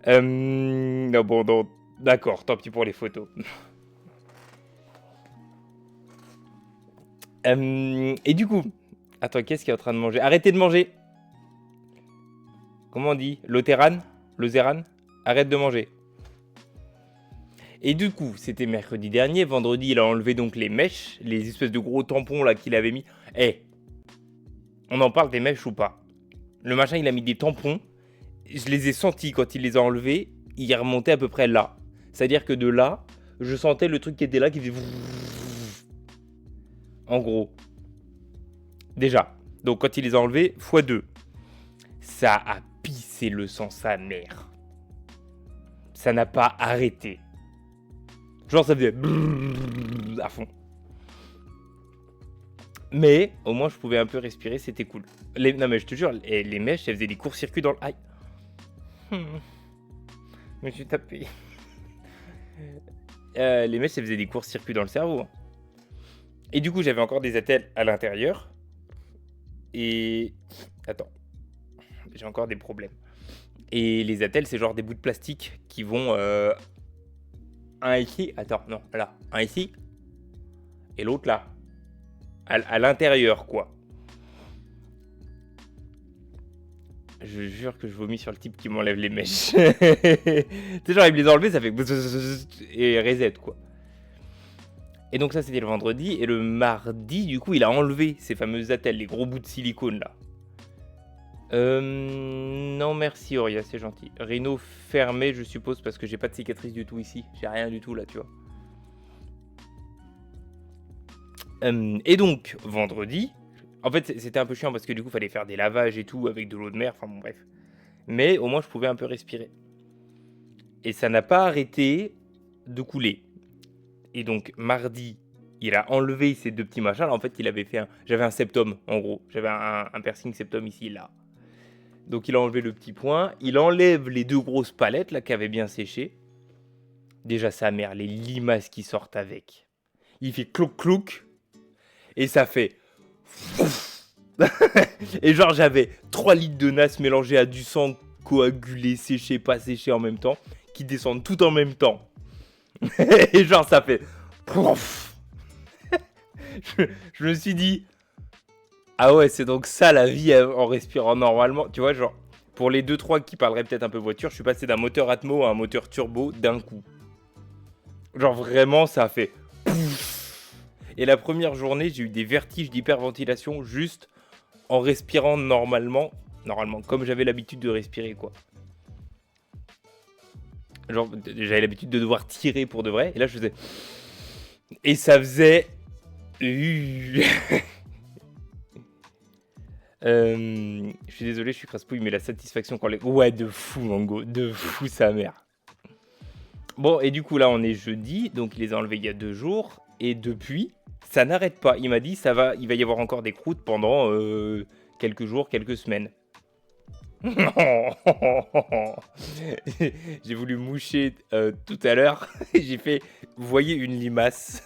Non, bon, non. D'accord, tant pis pour les photos. Et du coup... Attends, qu'est-ce qu'il est en train de manger? Arrêtez de manger. Comment on dit? Loteran? Lozeran? Arrête de manger. Et du coup, c'était mercredi dernier. Vendredi, il a enlevé donc les mèches, les espèces de gros tampons là qu'il avait mis. Eh, on en parle des mèches ou pas? Le machin, il a mis des tampons. Je les ai sentis quand il les a enlevés. Il est remonté à peu près là. C'est-à-dire que de là, je sentais le truc qui était là qui faisait... En gros. Déjà. Donc quand il les a enlevés, x2. Ça a pissé le sang sa mère. Ça n'a pas arrêté. Genre ça faisait à fond. Mais au moins je pouvais un peu respirer, c'était cool. Non mais je te jure, les mèches, elles faisaient des courts-circuits dans le... Aïe. Je me suis tapé. Les mèches, elles faisaient des courts-circuits dans le cerveau. Et du coup, j'avais encore des attelles à l'intérieur. Et... Attends. J'ai encore des problèmes. Et les attelles, c'est genre des bouts de plastique qui vont... Un ici, attends, non, là. Un ici. Et l'autre là. À l'intérieur, quoi. Je jure que je vomis sur le type qui m'enlève les mèches. Tu sais, genre, il me les a enlevées, ça fait... Et reset, quoi. Et donc ça, c'était le vendredi. Et le mardi, du coup, il a enlevé ces fameuses attelles, les gros bouts de silicone, là. Non, merci, Auria, c'est gentil. Rhino fermé, je suppose, parce que j'ai pas de cicatrice du tout ici. J'ai rien du tout, là, tu vois. Et donc, vendredi... En fait, c'était un peu chiant parce que du coup, il fallait faire des lavages et tout avec de l'eau de mer. Enfin bon, bref. Mais au moins, je pouvais un peu respirer. Et ça n'a pas arrêté de couler. Et donc, mardi, il a enlevé ces deux petits machins. Là, en fait, il avait fait j'avais un septum, en gros. J'avais un piercing septum ici, là. Donc, il a enlevé le petit point. Il enlève les deux grosses palettes, là, qui avaient bien séché. Déjà, sa mère, les limaces qui sortent avec. Il fait clouc-clouc. Et ça fait... Et genre j'avais 3 litres de nasse mélangés à du sang coagulé, séché, pas séché en même temps, qui descendent tout en même temps. Et genre ça fait... je me suis dit... Ah ouais, c'est donc ça la vie en respirant normalement. Tu vois, genre, pour les 2-3 qui parleraient peut-être un peu voiture, je suis passé d'un moteur Atmo à un moteur turbo d'un coup. Genre vraiment ça a fait... Et la première journée, j'ai eu des vertiges d'hyperventilation juste en respirant normalement, comme j'avais l'habitude de respirer, quoi. Genre, j'avais l'habitude de devoir tirer pour de vrai, et là, je faisais... Et ça faisait... Je suis désolé, je suis crasse-pouille, mais la satisfaction quand les... Ouais, de fou, Mango, de fou sa mère. Bon, et du coup, là, on est jeudi, donc il les a enlevés il y a 2 jours, et depuis... Ça n'arrête pas. Il m'a dit il va y avoir encore des croûtes pendant quelques jours, quelques semaines. J'ai voulu moucher tout à l'heure. J'ai fait, vous voyez une limace.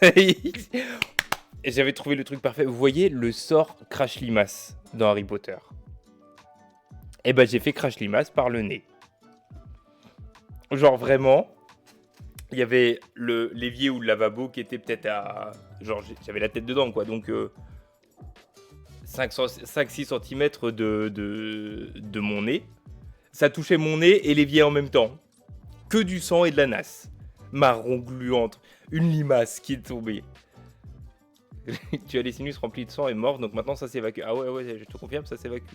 J'avais trouvé le truc parfait. Vous voyez le sort Crash Limace dans Harry Potter. Et ben j'ai fait Crash Limace par le nez. Genre vraiment... Il y avait l'évier ou le lavabo qui était peut-être à... Genre, j'avais la tête dedans, quoi. Donc, 5-6 cm de mon nez. Ça touchait mon nez et l'évier en même temps. Que du sang et de la nasse. Marron gluante. Une limace qui est tombée. Tu as les sinus remplis de sang et morts, donc maintenant ça s'évacue. Ah ouais, je te confirme, ça s'évacue.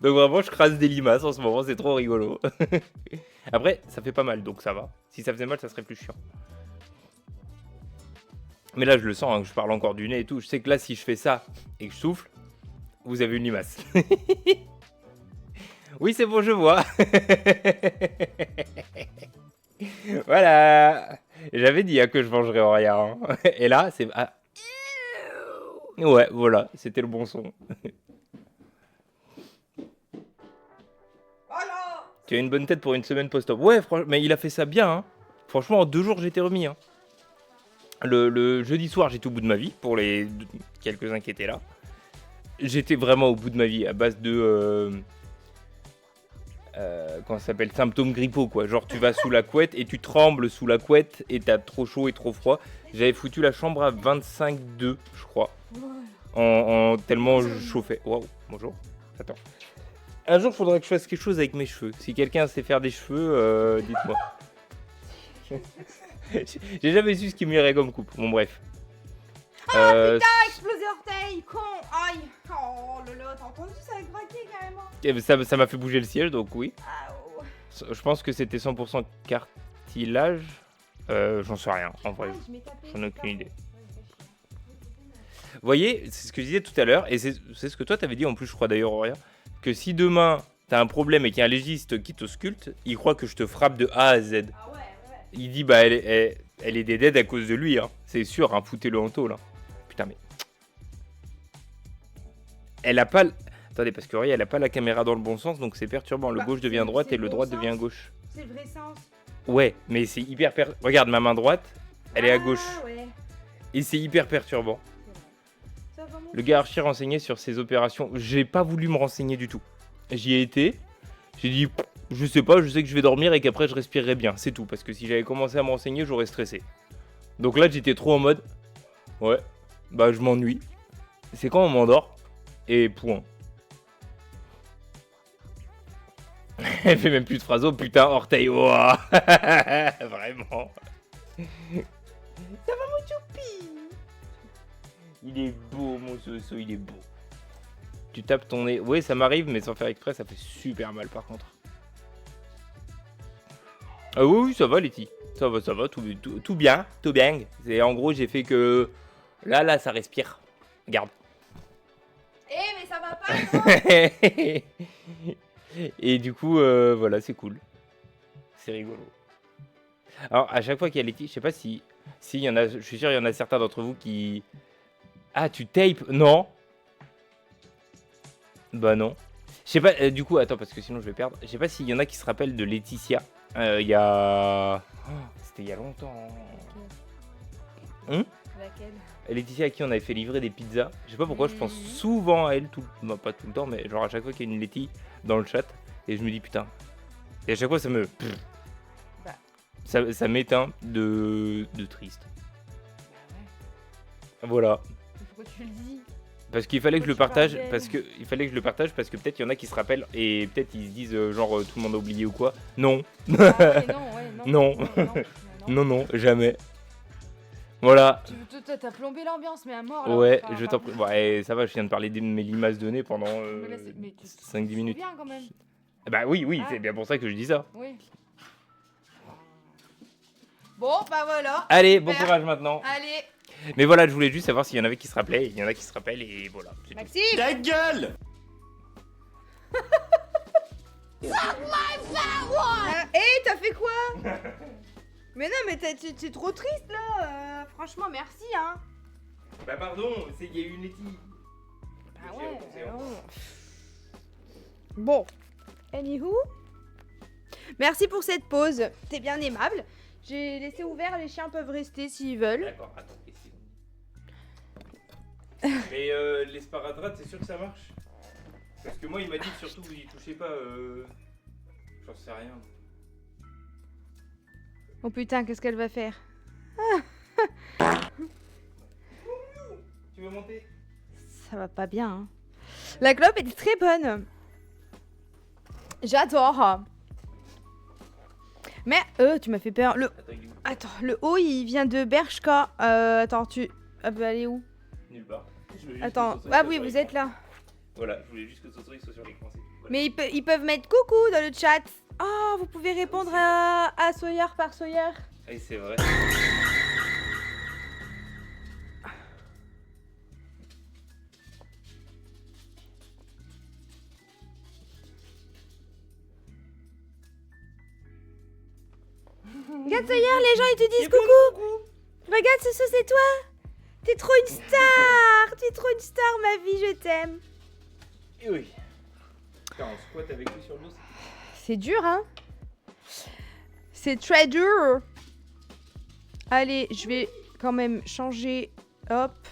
Donc vraiment je crase des limaces en ce moment, c'est trop rigolo. Après ça fait pas mal donc ça va. Si ça faisait mal ça serait plus chiant. Mais là je le sens, hein, que je parle encore du nez et tout. Je sais que là si je fais ça et que je souffle, vous avez une limace. Oui c'est bon je vois. Voilà. J'avais dit hein, que je mangerais rien. Hein. Et là c'est... Ah. Ouais voilà, c'était le bon son. Tu as une bonne tête pour une semaine post-op. Ouais, mais il a fait ça bien. Hein. Franchement, en 2 jours, j'étais remis. Hein. Le jeudi soir, j'étais au bout de ma vie. Pour les quelques-uns qui étaient là. J'étais vraiment au bout de ma vie. À base de... comment ça s'appelle ? Symptômes grippaux, quoi. Genre, tu vas sous la couette et tu trembles sous la couette et t'as trop chaud et trop froid. J'avais foutu la chambre à 25,2, je crois. En tellement je chauffais. Waouh, bonjour. Attends. Un jour, il faudra que je fasse quelque chose avec mes cheveux. Si quelqu'un sait faire des cheveux, dites-moi. J'ai jamais su ce qui m'irait comme coupe. Bon, bref. Putain, explosé orteil, con. Aïe. Oh lolo, t'as entendu ça avec braqué carrément. Ça m'a fait bouger le siège, donc oui. Oh. Je pense que c'était 100% cartilage. J'en sais rien, en vrai. J'en ai aucune idée. Vous voyez, c'est ce que je disais tout à l'heure, et c'est ce que toi t'avais dit en plus, je crois d'ailleurs, Auria, que si demain t'as un problème et qu'il y a un légiste qui t'ausculte, il croit que je te frappe de A à Z. Ah ouais. Il dit, bah elle est dead à cause de lui, hein. C'est sûr, hein, foutez-le en taux, là. Putain, mais... Elle a pas... Attendez, parce que Auria, elle a pas la caméra dans le bon sens, donc c'est perturbant. Le Bah, gauche devient droite et le droit bon devient sens. gauche. C'est le vrai sens. Ouais, mais c'est hyper... Regarde, ma main droite, elle est à gauche. Ouais. Et c'est hyper perturbant. Ça va, mon Le gars archi renseigné sur ses opérations. J'ai pas voulu me renseigner du tout. J'y ai été. J'ai dit, je sais pas, je sais que je vais dormir et qu'après je respirerai bien. C'est tout. Parce que si j'avais commencé à me renseigner, j'aurais stressé. Donc là, j'étais trop en mode, ouais, bah je m'ennuie. C'est quand on m'endort. Et point. Elle fait même plus de phrases. Oh putain, orteil. Ouah. Vraiment. Ça va mon choupi. Il est beau mon soso, il est beau. Tu tapes ton nez. Oui, ça m'arrive, mais sans faire exprès, ça fait super mal par contre. Ah oui, oui, ça va Letty. Ça va, tout bien, tout bien. C'est en gros, j'ai fait que... Là, ça respire. Regarde. Eh, mais ça va pas, non? Et du coup, voilà, c'est cool. C'est rigolo. Alors, à chaque fois qu'il y a Letty, je sais pas si il y en a, je suis sûr, il y en a certains d'entre vous qui... Ah, tu tapes? Non. Bah non. Je sais pas, du coup, attends, parce que sinon je vais perdre. Je sais pas s'il y en a qui se rappellent de Laetitia. Il y a... Oh, c'était il y a longtemps. Laquelle? Laetitia à qui on avait fait livrer des pizzas. Je sais pas pourquoi je pense souvent à elle, bah, pas tout le temps, mais genre à chaque fois qu'il y a une Letty dans le chat. Et je me dis putain. Et à chaque fois ça me... Bah. Ça m'éteint de triste. Voilà. Pourquoi tu le dis? Parce qu'il fallait que je le Pourquoi tu partage, parles d'elle parce que peut-être il y en a qui se rappellent et peut-être ils se disent genre tout le monde a oublié ou quoi. Non. Ah, ouais, non, ouais, non. Non. Non, jamais. Voilà. Toi, t'as plombé l'ambiance, mais à mort. Là, Ouais, enfin, je t'en prie. Ouais, ça va, je viens de parler de mes limaces de nez pendant mais tu 5-10 minutes. bien quand même. Bah oui, Ah. c'est bien pour ça que je dis ça. Oui. Bon, bah voilà. Allez, bon Super. courage maintenant. Allez, Mais voilà, je voulais juste savoir s'il y en avait qui se rappelaient. Il y en a qui se rappellent et voilà. c'est tout. Maxime. Ta gueule! Hé, t'as fait quoi? Mais non, mais t'es trop triste là. Franchement, merci, hein. Bah pardon, il y a eu une Letty. Ah Ok, ouais. c'est bon. Bon. Anywho. Merci pour cette pause. T'es bien aimable. J'ai laissé ouvert, les chiens peuvent rester s'ils veulent. D'accord, attends, essayons. Mais les sparadraps, c'est sûr que ça marche? Parce que moi, il m'a dit que surtout vous y touchez pas. J'en sais rien. Oh putain, qu'est-ce qu'elle va faire? Tu veux monter? Ça va pas bien, hein. La clope est très bonne. J'adore. Mais tu m'as fait peur. Attends, il est où? Attends, le haut il vient de Bershka. Attends, ah bah, elle est où? Nulle part. Je veux juste Attends. que Soso, il Ah soit oui, sur vous l'écran. êtes là. Voilà, je voulais juste que Soso il soit sur l'écran. c'est tout. Voilà. Mais ils peuvent mettre coucou dans le chat. Oh, vous pouvez répondre à Sawyer par Sawyer. Oui, c'est vrai. Regarde Sawyer, les gens ils te disent coucou. Regarde, c'est toi. T'es trop une star. T'es trop une star, ma vie, je t'aime. Et oui. Putain, on squatte avec lui sur le dos. C'est dur, hein. C'est très dur. Allez, je vais quand même changer. Hop.